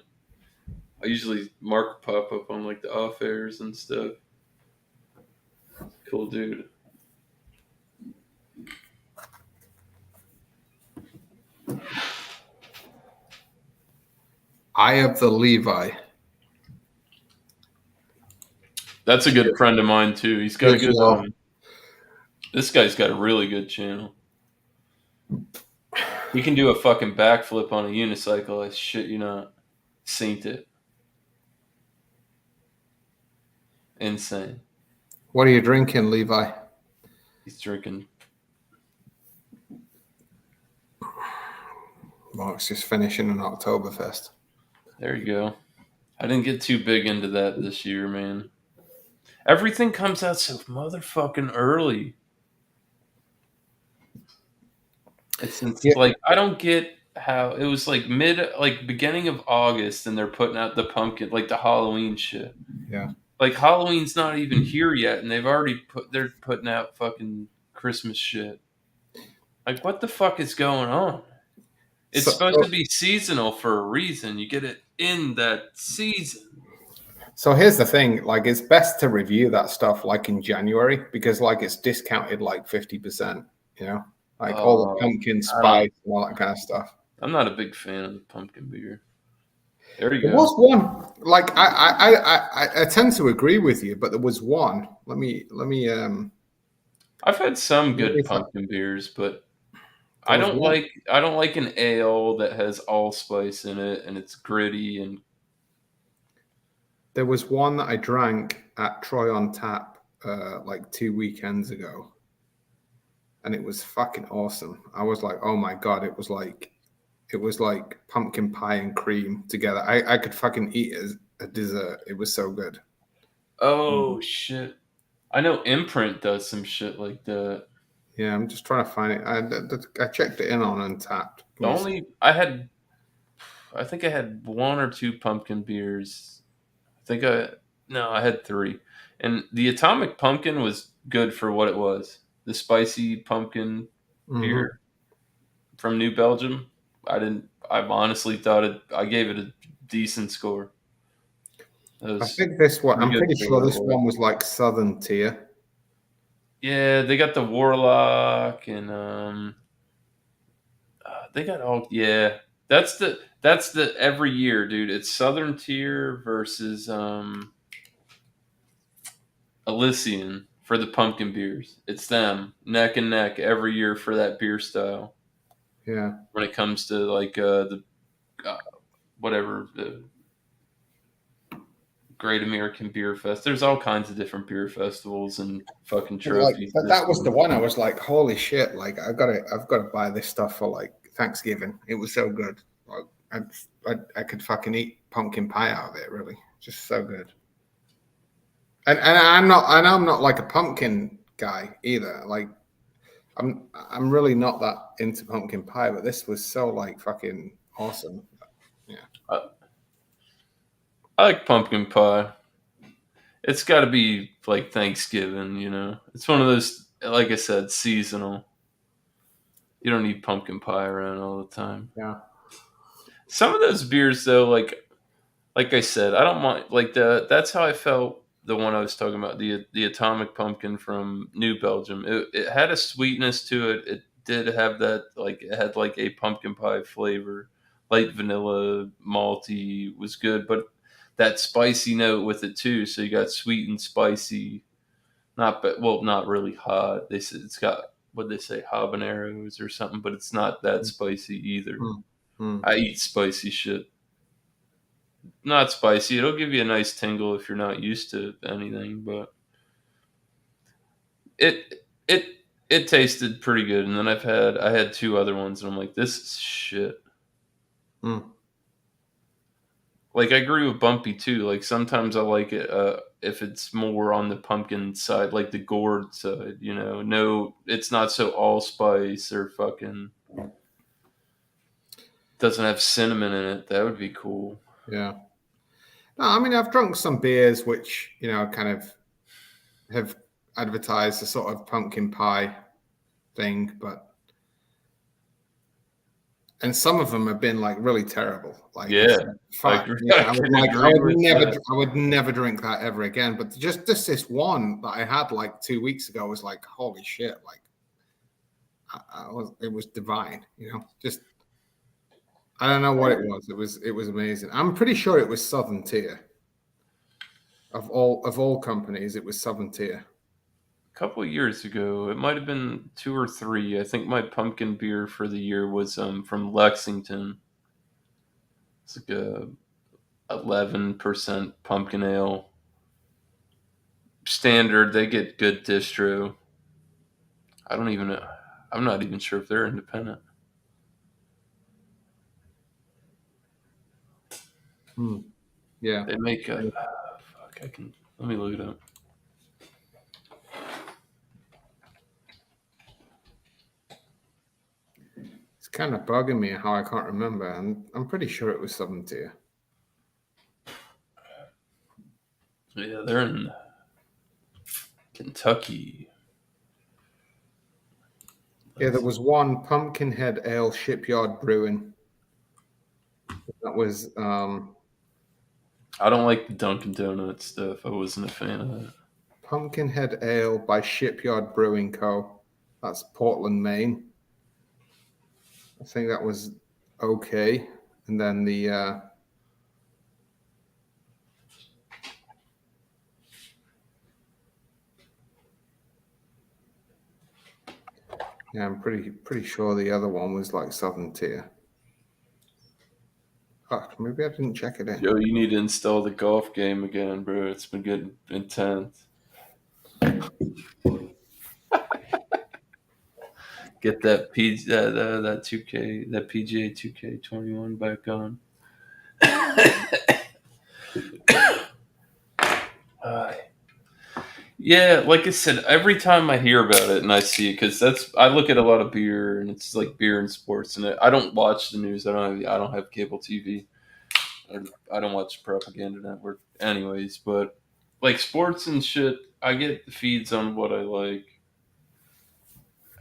I usually Mark pop up on like the off airs and stuff. Cool dude. Eye of the Levi. That's a good friend of mine too. He's got a good. This guy's got a really good channel. He can do a fucking backflip on a unicycle. I shit you not. Saint it. Insane. What are you drinking, Levi? He's drinking. Mark's just finishing an Oktoberfest. There you go. I didn't get too big into that this year, man. Everything comes out so motherfucking early. It's like I don't get how it was like beginning of August and they're putting out the pumpkin, like the Halloween shit. Yeah. Like Halloween's not even here yet and they're putting out fucking Christmas shit. Like what the fuck is going on? It's supposed to be seasonal for a reason. You get it in that season. So here's the thing, like it's best to review that stuff like in January because like it's discounted like 50%, you know? Like all the pumpkin spice and all that kind of stuff. I'm not a big fan of the pumpkin beer. There you go. There was one, like I tend to agree with you, but there was one. Let me I've had some good pumpkin beers, but I don't like an ale that has allspice in it and it's gritty and there was one that I drank at Troy on Tap like 2 weekends ago. And it was fucking awesome. I was like, oh my God, it was like pumpkin pie and cream together. I could fucking eat it as a dessert. It was so good. Oh shit. I know Imprint does some shit like that. Yeah, I'm just trying to find it. I checked it in on Untapped. I think I had one or two pumpkin beers. I had three. And the Atomic Pumpkin was good for what it was. The spicy pumpkin beer from New Belgium. I honestly I gave it a decent score. I think this one. Pretty I'm good pretty for sure what it this was. one was like Southern tier. Yeah, they got the Warlock and they got all yeah. That's the every year, dude. It's Southern Tier versus Elysian for the pumpkin beers. It's them neck and neck every year for that beer style. Yeah. When it comes to like the whatever the Great American Beer Fest, there's all kinds of different beer festivals and fucking trophies. But that was the one I was like, holy shit! Like I've got to buy this stuff for like Thanksgiving. It was so good. Like, I could fucking eat pumpkin pie out of it. Really, just so good. And I'm not like a pumpkin guy either. Like I'm really not that into pumpkin pie, but this was so like fucking awesome. Yeah. I like pumpkin pie. It's got to be like Thanksgiving, you know. It's one of those, like I said, seasonal. You don't need pumpkin pie around all the time. Yeah. Some of those beers, though, like I said, I don't mind. Like that's how I felt. The one I was talking about, the Atomic Pumpkin from New Belgium. It had a sweetness to it. It did have that, like it had like a pumpkin pie flavor, light vanilla, malty was good, but that spicy note with it too. So you got sweet and spicy. Not really hot. They said it's got what they say habaneros or something, but it's not that spicy either. I eat spicy shit. Not spicy. It'll give you a nice tingle if you're not used to anything, but it tasted pretty good. And then I had two other ones, and I'm like, this is shit. Like I agree with Bumpy too. Like sometimes I like it if it's more on the pumpkin side, like the gourd side. You know, no, it's not so allspice or fucking doesn't have cinnamon in it. That would be cool. Yeah. No, I mean, I've drunk some beers which, you know, kind of have advertised a sort of pumpkin pie thing, and some of them have been like really terrible. Like, Yeah, fuck, I would never drink that ever again. But just this one that I had like 2 weeks ago was like, holy shit! Like, it was divine. You know, just I don't know what it was. It was amazing. I'm pretty sure it was Southern Tier. Of all companies, it was Southern Tier. A couple of years ago, it might have been 2 or 3. I think my pumpkin beer for the year was from Lexington. It's like a 11% pumpkin ale. Standard, they get good distro. I don't even know. I'm not even sure if they're independent. Yeah. They make a let me look it up. It's kind of bugging me how I can't remember. I'm pretty sure it was Southern Tier. Yeah, they're in Kentucky. Yeah, there was one Pumpkinhead Ale Shipyard Brewing. That was I don't like the Dunkin' Donuts stuff. I wasn't a fan of that. Pumpkinhead Ale by Shipyard Brewing Co. That's Portland, Maine. I think that was okay. And then the yeah, I'm pretty sure the other one was like Southern Tier. Fuck, maybe I didn't check it in. Yo, you need to install the golf game again, bro. It's been getting intense. Get that that 2K, that PGA 2K21 back on. Yeah, like I said, every time I hear about it and I see it, because I look at a lot of beer and it's like beer and sports, and I don't watch the news. I don't have cable TV. I don't watch Propaganda Network, anyways. But like sports and shit, I get the feeds on what I like.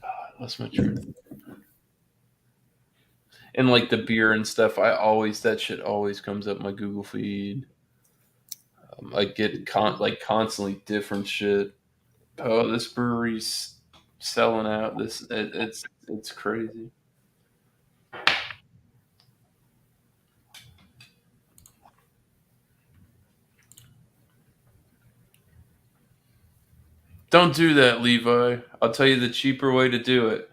I lost my train. And like the beer and stuff, that shit always comes up my Google feed. I get like constantly different shit. Oh, this brewery's selling out. It's crazy. Don't do that, Levi. I'll tell you the cheaper way to do it.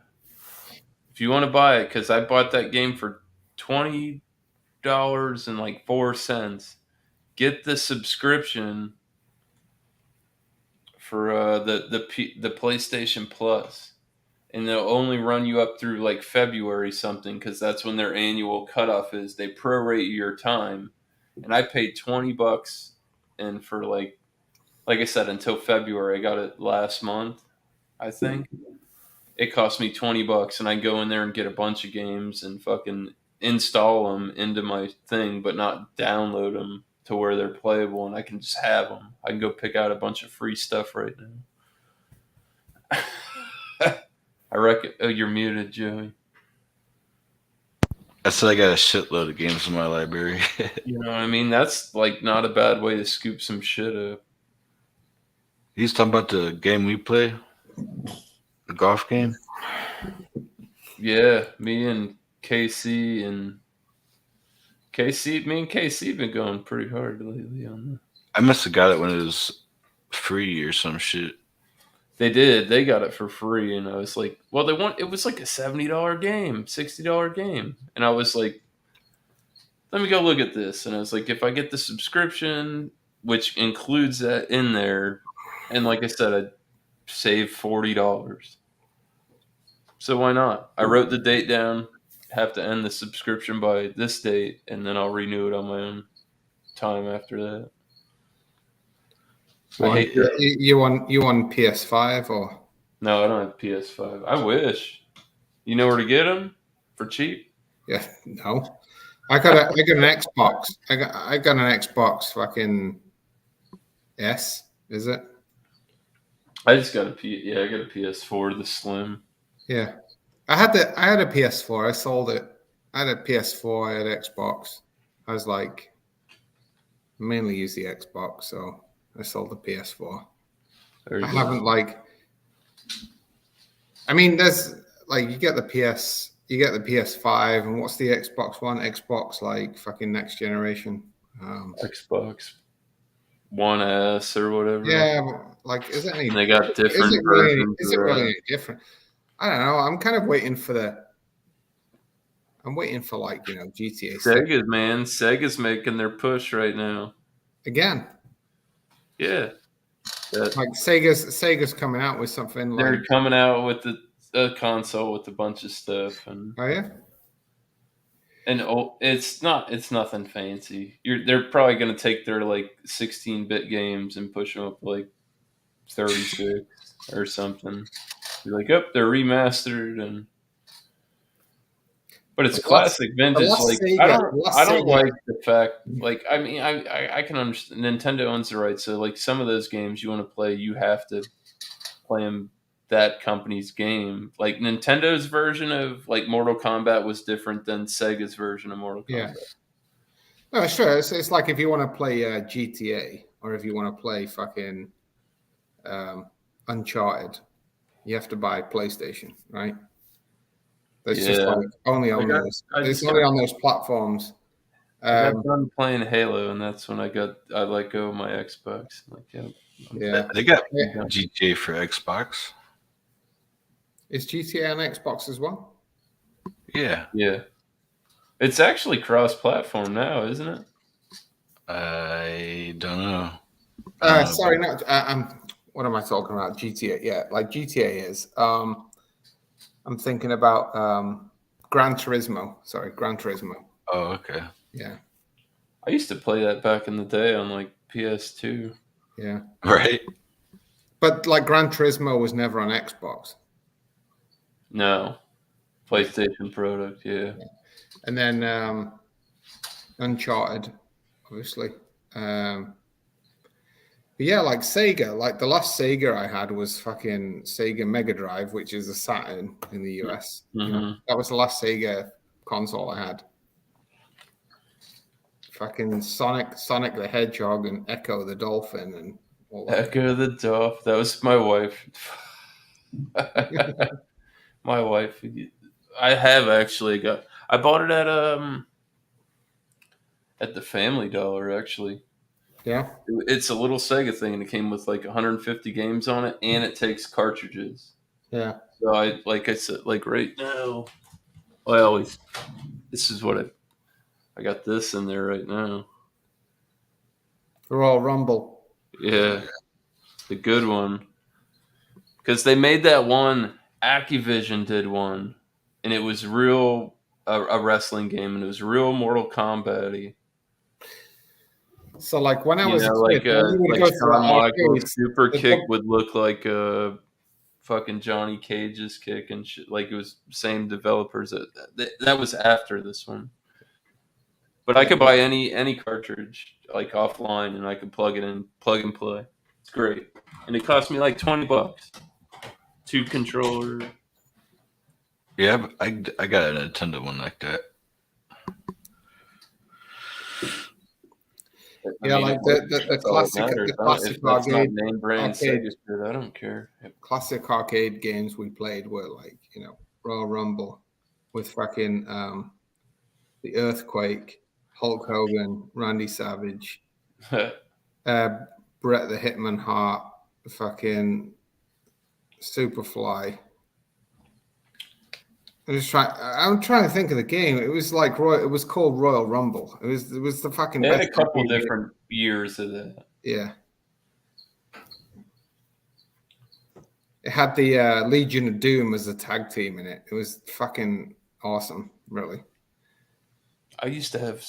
If you want to buy it, because I bought that game for $20.04. Get the subscription for the PlayStation Plus, and they'll only run you up through like February something, because that's when their annual cutoff is. They prorate your time, and I paid $20, and for like I said, until February. I got it last month, I think. It cost me $20, and I go in there and get a bunch of games and fucking install them into my thing, but not download them to where they're playable, and I can just have them. I can go pick out a bunch of free stuff right now. I reckon. Oh, you're muted, Joey. I said I got a shitload of games in my library. You know what I mean? That's like not a bad way to scoop some shit up. He's talking about the game we play, the golf game. Yeah, me and KC been going pretty hard lately on that. I must have got it when it was free or some shit. They did. They got it for free, and I was like, "Well, it was like a $70 game, $60 game," and I was like, "Let me go look at this." And I was like, "If I get the subscription, which includes that in there, and like I said, I'd save $40. So why not?" I wrote the date down. Have to end the subscription by this date, and then I'll renew it on my own time after that. Well, I hate that. you on PS5 or? No, I don't have PS5. I wish. You know where to get them for cheap? Yeah, no. I got an Xbox. I got an Xbox fucking S. Is it? I just got I got a PS4, the Slim. Yeah, I had a PS4. I sold it. I had a PS4. I had Xbox. I was like, mainly use the Xbox, so I sold the PS4. I haven't I mean, there's like you get the PS5, and what's the Xbox One? Xbox like fucking next generation. Xbox One S or whatever. Yeah, like is it any? And they got different versions. Is it really any different? I don't know. I'm kind of waiting for like GTA 6. Sega, man. Sega's making their push right now. Again. Yeah. Like Sega's coming out with something. They're coming out with a console with a bunch of stuff, and oh yeah. And it's nothing fancy. They're probably going to take their like 16-bit games and push them up like 36 or something. You're like, oh, they're remastered, but it's classic vintage. Like I don't like the fact. Like I mean, I can understand. Nintendo owns the rights, so like some of those games you want to play, you have to play them that company's game. Like Nintendo's version of like Mortal Kombat was different than Sega's version of Mortal Kombat. Yeah. No, sure. It's like if you want to play GTA or if you want to play fucking Uncharted, you have to buy PlayStation, right? It's just like only on those. It's only on those platforms. I got done playing Halo, and that's when I let go of my Xbox. Like, yeah, they got GTA for Xbox. Is GTA on Xbox as well? Yeah. Yeah. It's actually cross-platform now, isn't it? I don't know. Sorry, not. What am I talking about? GTA. Yeah, like GTA is. I'm thinking about Gran Turismo. Sorry, Gran Turismo. Oh, okay. Yeah. I used to play that back in the day on like PS2. Yeah. Right. But like Gran Turismo was never on Xbox. No, PlayStation product. Yeah. And then Uncharted, obviously. But yeah, like Sega, like the last Sega I had was fucking Sega Mega Drive, which is a Saturn in the US. You know, that was the last Sega console I had. Fucking Sonic the Hedgehog and Echo the Dolphin and all that. Echo the Dolphin. That was my wife. My wife. I have actually got. I bought it at the Family Dollar actually. Yeah. It's a little Sega thing, and it came with like 150 games on it, and it takes cartridges. Yeah. So I said, like right now, well, this is what I got this in there right now. Royal Rumble. Yeah, the good one. Because they made that one, Activision did one, and it was real a wrestling game, and it was real Mortal Kombat-y. So like when I was like Shawn Michaels' super kick book, would look like fucking Johnny Cage's kick and shit. Like it was same developers. That was after this one. But I could buy any cartridge like offline, and I could plug it in, plug and play. It's great, and it cost me like $20. 2 controller. Yeah, I got a Nintendo one like that. Yeah, like the classic arcade name brand Sega shit. I don't care. Classic arcade games we played were like, you know, Royal Rumble with fucking the Earthquake, Hulk Hogan, Randy Savage, Bret the Hitman Hart, fucking Superfly. I'm trying to think of the game. It was like it was called Royal Rumble. It was the fucking. They had a couple different years of that. Yeah. It had the Legion of Doom as a tag team in it. It was fucking awesome, really. I used to have,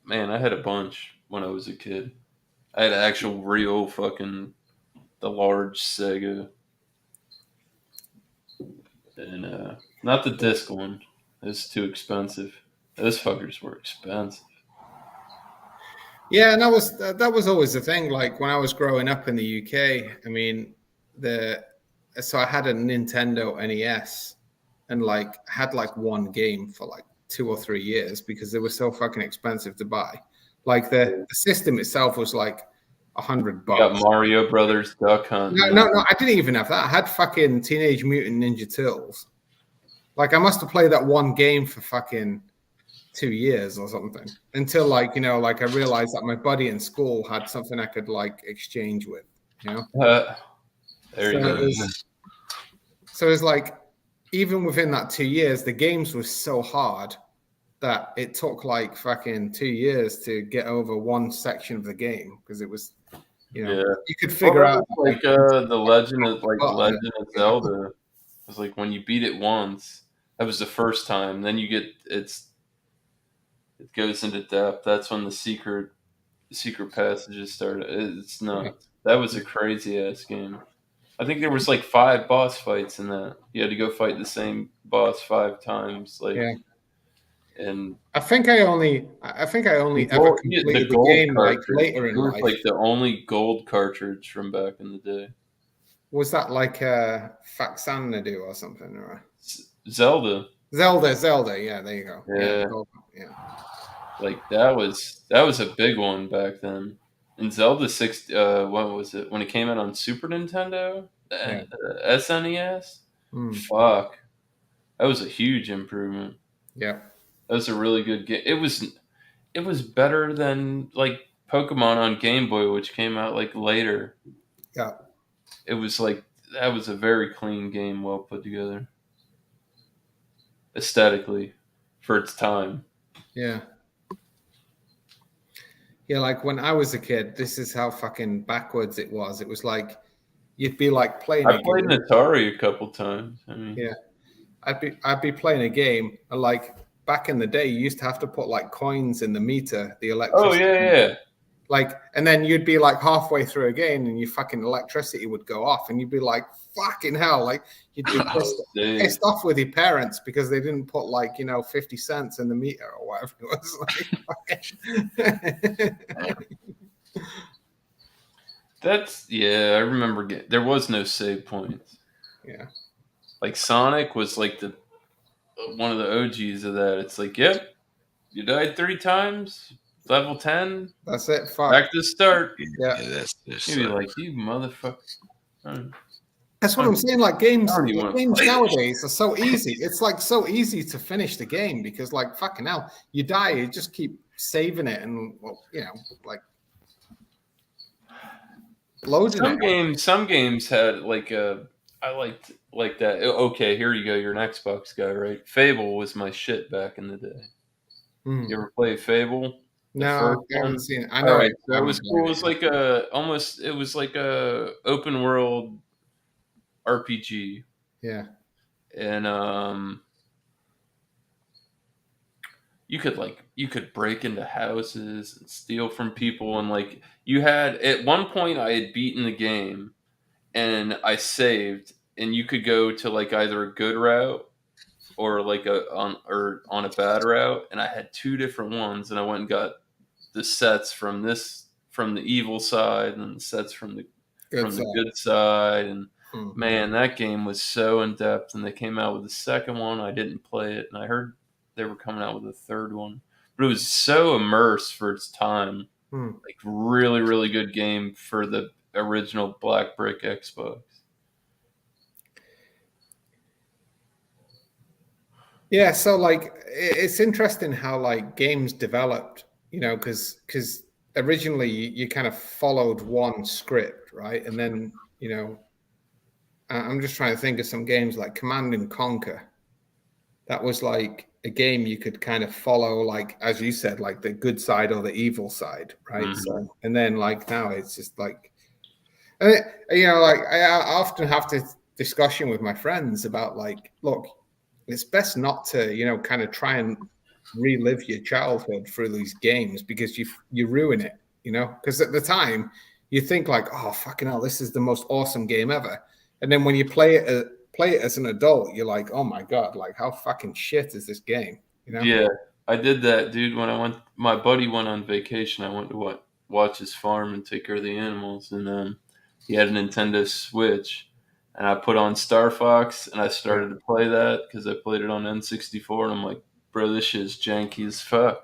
man, I had a bunch when I was a kid. I had actual real fucking the large Sega. And not the disc one. It's too expensive. Those fuckers were expensive. Yeah, and that was always the thing. Like when I was growing up in the UK, I mean, so I had a Nintendo NES, and like had like one game for like 2 or 3 years because they were so fucking expensive to buy. Like the system itself was like $100. Got Mario Brothers Duck Hunt. No, I didn't even have that. I had fucking Teenage Mutant Ninja Turtles. Like I must have played that one game for fucking 2 years or something until like, you know, like I realized that my buddy in school had something I could like exchange with, you know? There you go. So it's like, even within that 2 years, the games were so hard that it took like fucking 2 years to get over one section of the game because it was, you know, you could figure out like the Legend of Zelda. It was like when you beat it once, that was the first time. Then you get it goes into depth. That's when the secret passages started. It's nuts. That was a crazy ass game. I think there was like 5 boss fights in that. You had to go fight the same boss 5 times. Like, and I think I only ever completed the game like later in life. Like the only gold cartridge from back in the day. Was that like Faxanadu or something? Or Zelda. Yeah, there you go. Yeah. Like that was a big one back then. And Zelda 6, what was it? When it came out on Super Nintendo? SNES? Fuck. That was a huge improvement. Yeah. That was a really good game. It was better than like Pokemon on Game Boy, which came out like later. Yeah. It was like, that was a very clean game, well put together. Aesthetically, for its time. Yeah. Yeah, like when I was a kid, this is how fucking backwards it was. It was like you'd be like playing. I played an Atari a couple times. I mean, yeah, I'd be playing a game, and like back in the day, you used to have to put like coins in the meter, the electricity. Oh yeah. Like, and then you'd be like halfway through a game and your fucking electricity would go off and you'd be like, fucking hell. Like, you'd be pissed off with your parents because they didn't put like, 50 cents in the meter or whatever it was. I remember there was no save points. Yeah. Like Sonic was like one of the OGs of that. It's like, yep, you died 3 times, level 10. That's it. Fuck. Back to start. Yeah. You'd be like, you motherfucker. That's what I'm saying. Like games nowadays are so easy. It's like so easy to finish the game because like fucking hell, you die, you just keep saving it and like loading Some games had like I liked like that. Okay, here you go. You're an Xbox guy, right? Fable was my shit back in the day. You ever play Fable? No, I haven't seen it. I know. So it was cool. It was like it was like a open world RPG. Yeah. And you could break into houses and steal from people, and like you had at one point I had beaten the game and I saved, and you could go to like either a good route or like on a bad route, and I had 2 different ones, and I went and got the sets from the evil side and the sets from the good side, and man, that game was so in depth. And they came out with the second one. I didn't play it, and I heard they were coming out with a third one, but it was so immersed for its time. Like really, really good game for the original Black Brick Xbox. Yeah, so like it's interesting how like games developed, because originally you kind of followed one script, right? And then, I'm just trying to think of some games like Command and Conquer. That was like a game you could kind of follow, like, as you said, like the good side or the evil side, right? So, and then like now it's just like, like I often have this discussion with my friends about like, look, it's best not to, kind of try and relive your childhood through these games because you ruin it, because at the time you think like, oh, fucking hell, this is the most awesome game ever. And then when you play it as an adult, you're like, oh my God, like how fucking shit is this game? Yeah, I did that, dude. When my buddy went on vacation, I went to watch his farm and take care of the animals, and he had a Nintendo Switch, and I put on Star Fox, and I started to play that because I played it on N64, and I'm like, bro, this shit's janky as fuck.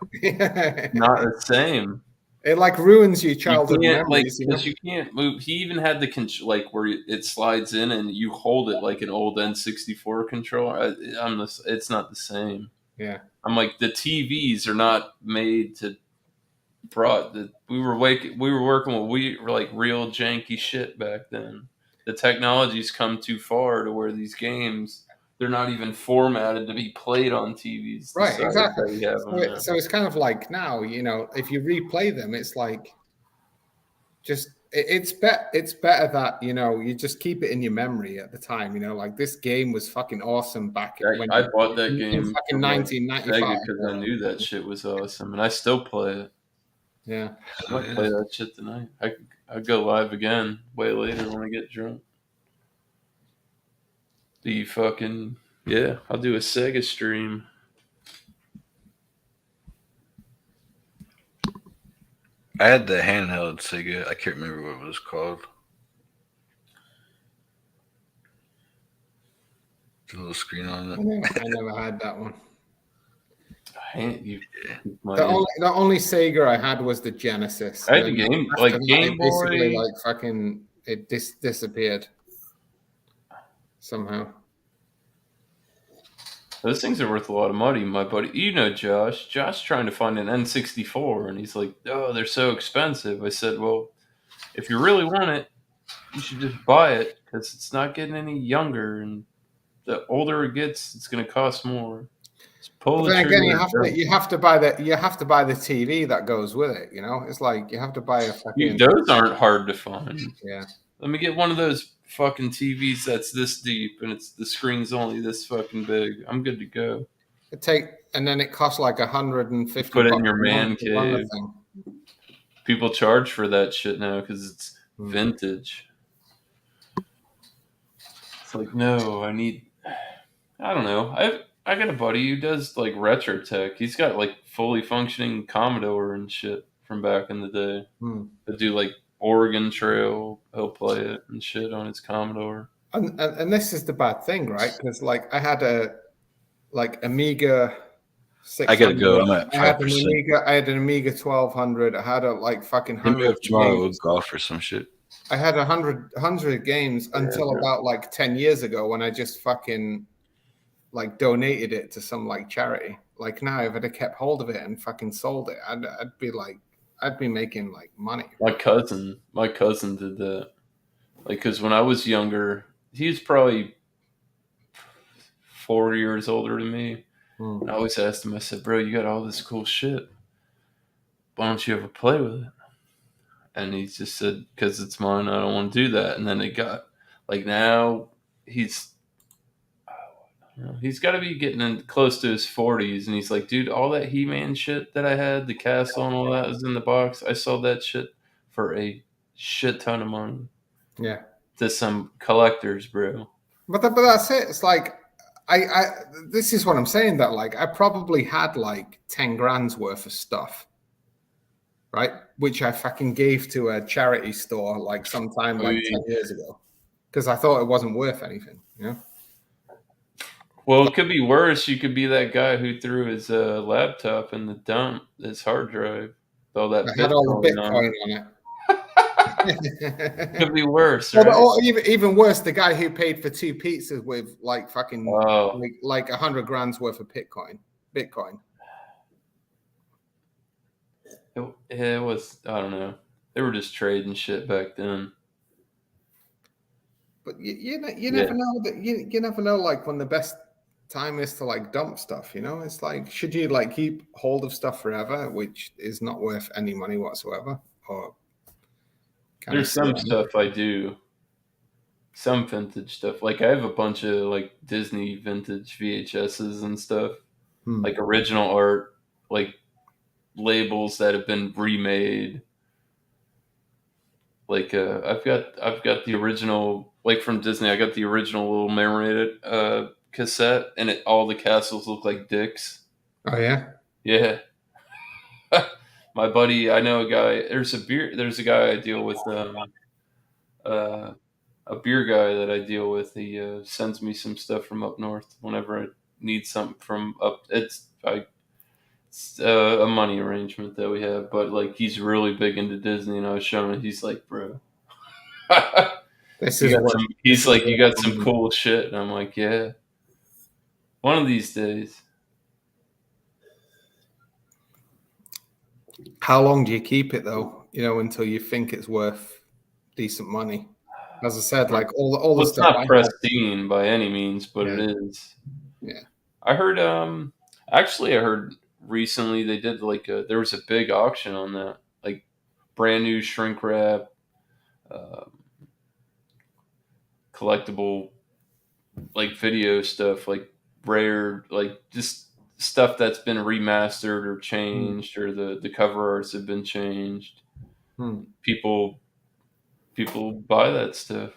Not the same. It like ruins your childhood memories, because you can't move. He even had the like where it slides in and you hold it like an old N64 controller. It's not the same. Yeah, I'm like, the TVs are not made to we were working with like real janky shit back then. The technology's come too far to where these games, they're not even formatted to be played on TVs. Right, exactly. So it's kind of like now, if you replay them, it's like just it's better that you just keep it in your memory at the time. Like this game was fucking awesome back when I bought that game in fucking 1995 because I knew that shit was awesome, and I still play it. Yeah, I might play that shit tonight. I'd go live again way later when I get drunk. I'll do a Sega stream. I had the handheld Sega. I can't remember what it was called. The little screen on it. I never had that one. The only Sega I had was the Genesis. I had the Game Boy. Basically, like fucking, it disappeared somehow. Those things are worth a lot of money. My buddy, Josh trying to find an N64, and he's like, oh, they're so expensive. I said, well, if you really want it, you should just buy it because it's not getting any younger, and the older it gets, it's going to cost more. But then again, you have to buy the TV that goes with it. It's like you have to buy a fucking. Those aren't hard to find. Yeah. Let me get one of those fucking TVs that's this deep and the screen's only this fucking big. I'm good to go. And then it costs like $150. Put it in your man cave. people charge for that shit now because it's vintage. It's like, no, I don't know. I got a buddy who does like retro tech. He's got like fully functioning Commodore and shit from back in the day. To do like Oregon Trail, he'll play it and shit on his Commodore. And this is the bad thing, right? Because like I had a Amiga 600. I gotta go. I'm at I had an 5%. Amiga. I had an Amiga 1200. I had a like fucking Hit me 100 up tomorrow. We'll games. golf or some shit. I had 100 games until about like 10 years ago when I just fucking like donated it to some like charity. Like now, if I'd have kept hold of it and fucking sold it, I'd be making like money. My cousin did that. Like, because when I was younger, he was probably 4 years older than me. And I always asked him, I said, bro, you got all this cool shit. Why don't you ever play with it? And he just said, because it's mine, I don't want to do that. And then it got, like, now he's got to be getting in close to his 40s. And he's like, dude, all that He-Man shit that I had, the castle and all that was in the box. I sold that shit for a shit ton of money. Yeah. To some collectors, bro. But that's it. It's like, this is what I'm saying, that like I probably had like 10 grand's worth of stuff, right? Which I fucking gave to a charity store like sometime like 10 years ago because I thought it wasn't worth anything, you know? Well, it could be worse. You could be that guy who threw his laptop in the dump, his hard drive, all that I had all the Bitcoin on it. Could be worse, right? Or even worse, the guy who paid for 2 pizzas with like fucking like 100 grand's worth of Bitcoin. It was, I don't know. They were just trading shit back then. But you never know that you never know like when the best time is to like dump stuff, you know? It's like, should you like keep hold of stuff forever, which is not worth any money whatsoever, or there's some stuff I do, some vintage stuff. Like I have a bunch of like Disney vintage VHSs and stuff, like original art, like labels that have been remade. Like I've got the original, like from Disney. I got the original little marinated cassette, and all the castles look like dicks. Oh yeah, yeah. My buddy, I know a guy. There's a guy I deal with. A beer guy that I deal with. He sends me some stuff from up north whenever I need something from up. It's a money arrangement that we have, but like he's really big into Disney, and I was showing him. He's like, bro, he's like, you got some cool shit, and I'm like, yeah. One of these days. How long do you keep it though? You know, until you think it's worth decent money. As I said, like all the stuff. It's not pristine by any means, but it is. Yeah. I heard. Actually, I heard recently they did like there was a big auction on that, like brand new shrink wrap, collectible, like video stuff, like rare, like just stuff that's been remastered or changed, or the cover arts have been changed. People buy that stuff.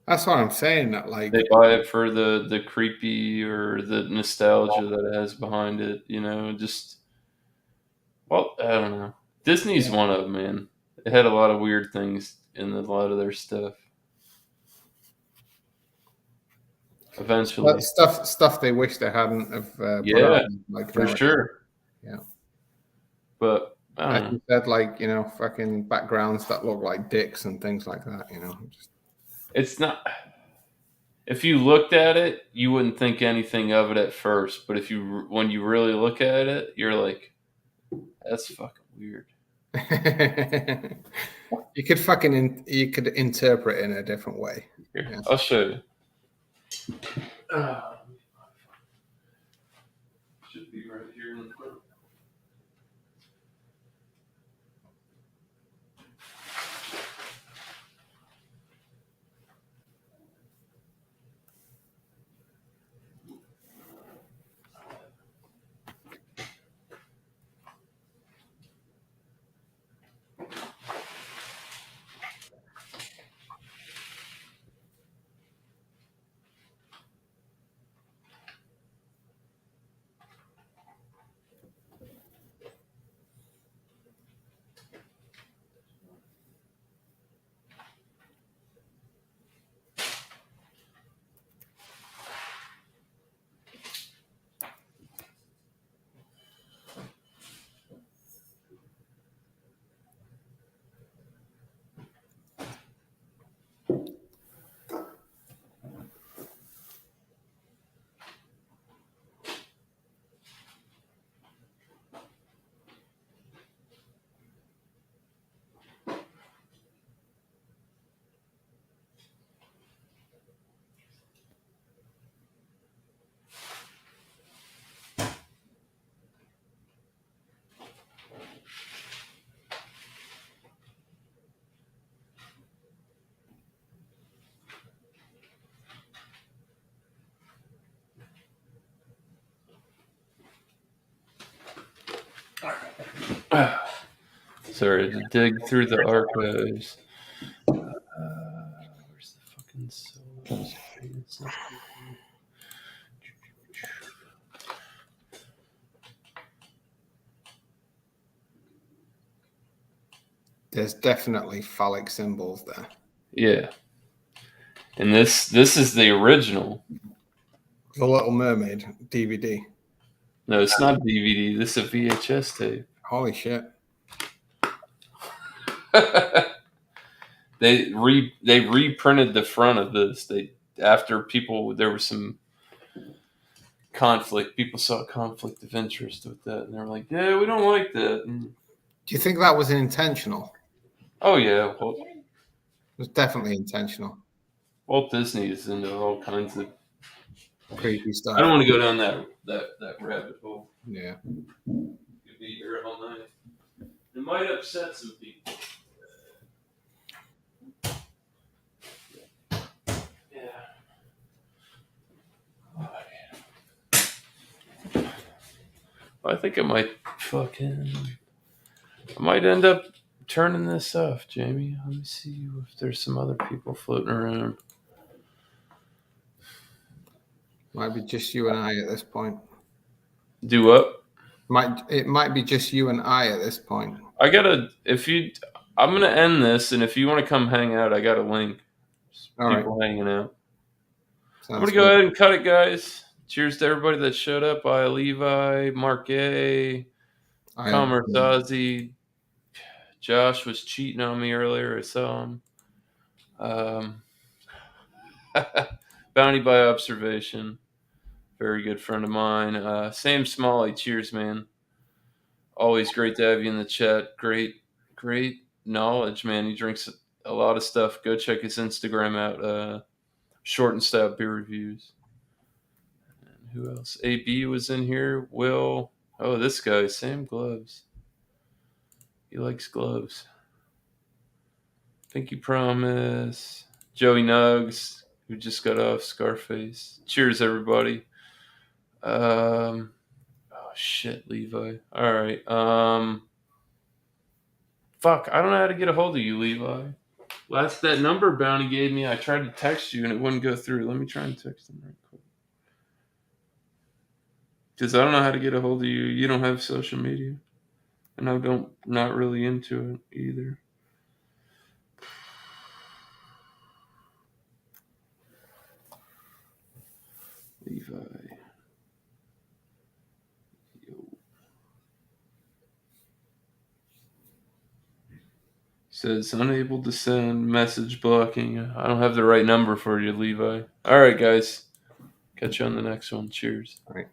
That's what I'm saying. That like they buy it for the creepy or the nostalgia that it has behind it. You know, just I don't know. Disney's one of them, man. It had a lot of weird things in a lot of their stuff. Eventually, stuff they wish they hadn't have. Put out, like for sure. Yeah, but. Like you said, like, you know, fucking backgrounds that look like dicks and things like that, you know. It's not. If you looked at it, you wouldn't think anything of it at first. But when you really look at it, you're like, that's fucking weird. You could interpret it in a different way. Here, yeah. I'll show you. Should be right here in the front. Sorry to dig through the archives. Where's the fucking solo screen? It's not here. There's definitely phallic symbols there. Yeah. And this is the original. The Little Mermaid DVD. No, it's not DVD. This is a VHS tape. Holy shit. They reprinted the front of this. There was some conflict. People saw a conflict of interest with that, and they were like, "Yeah, we don't like that." And, Do you think that was intentional? oh yeah, It was definitely intentional. Walt Disney is into all kinds of Creepy stuff. I don't want to go down that rabbit hole. Yeah. Could be here all night. It might upset some people. Yeah. I think I might end up turning this off, Jamie. Let me see if there's some other people floating around. Might be just you and I at this point. Do what? It might be just you and I at this point. I'm gonna end this, and if you want to come hang out, I got a link. People hanging out. I'm gonna go ahead and cut it, guys. Cheers to everybody that showed up. Bye, Levi, Mark A, Commerce Ozzy. Josh was cheating on me earlier. I saw him. Bounty by observation. Very good friend of mine. Sam Smalley. Cheers, man. Always great to have you in the chat. Great knowledge, man. He drinks a lot of stuff. Go check his Instagram out. Short and Stout Beer Reviews. And who else? AB was in here. Will. Oh, this guy, Sam Gloves. He likes gloves. Pinky Promise. Joey Nugs, who just got off Scarface. Cheers, everybody. Oh, shit, Levi. All right. Fuck, I don't know how to get a hold of you, Levi. That number Bounty gave me, I tried to text you and it wouldn't go through. Let me try and text him right quick. Because I don't know how to get a hold of you. You don't have social media. And I'm not really into it either. Levi. Says unable to send, message blocking. I don't have the right number for you, Levi. All right, guys. Catch you on the next one. Cheers. All right.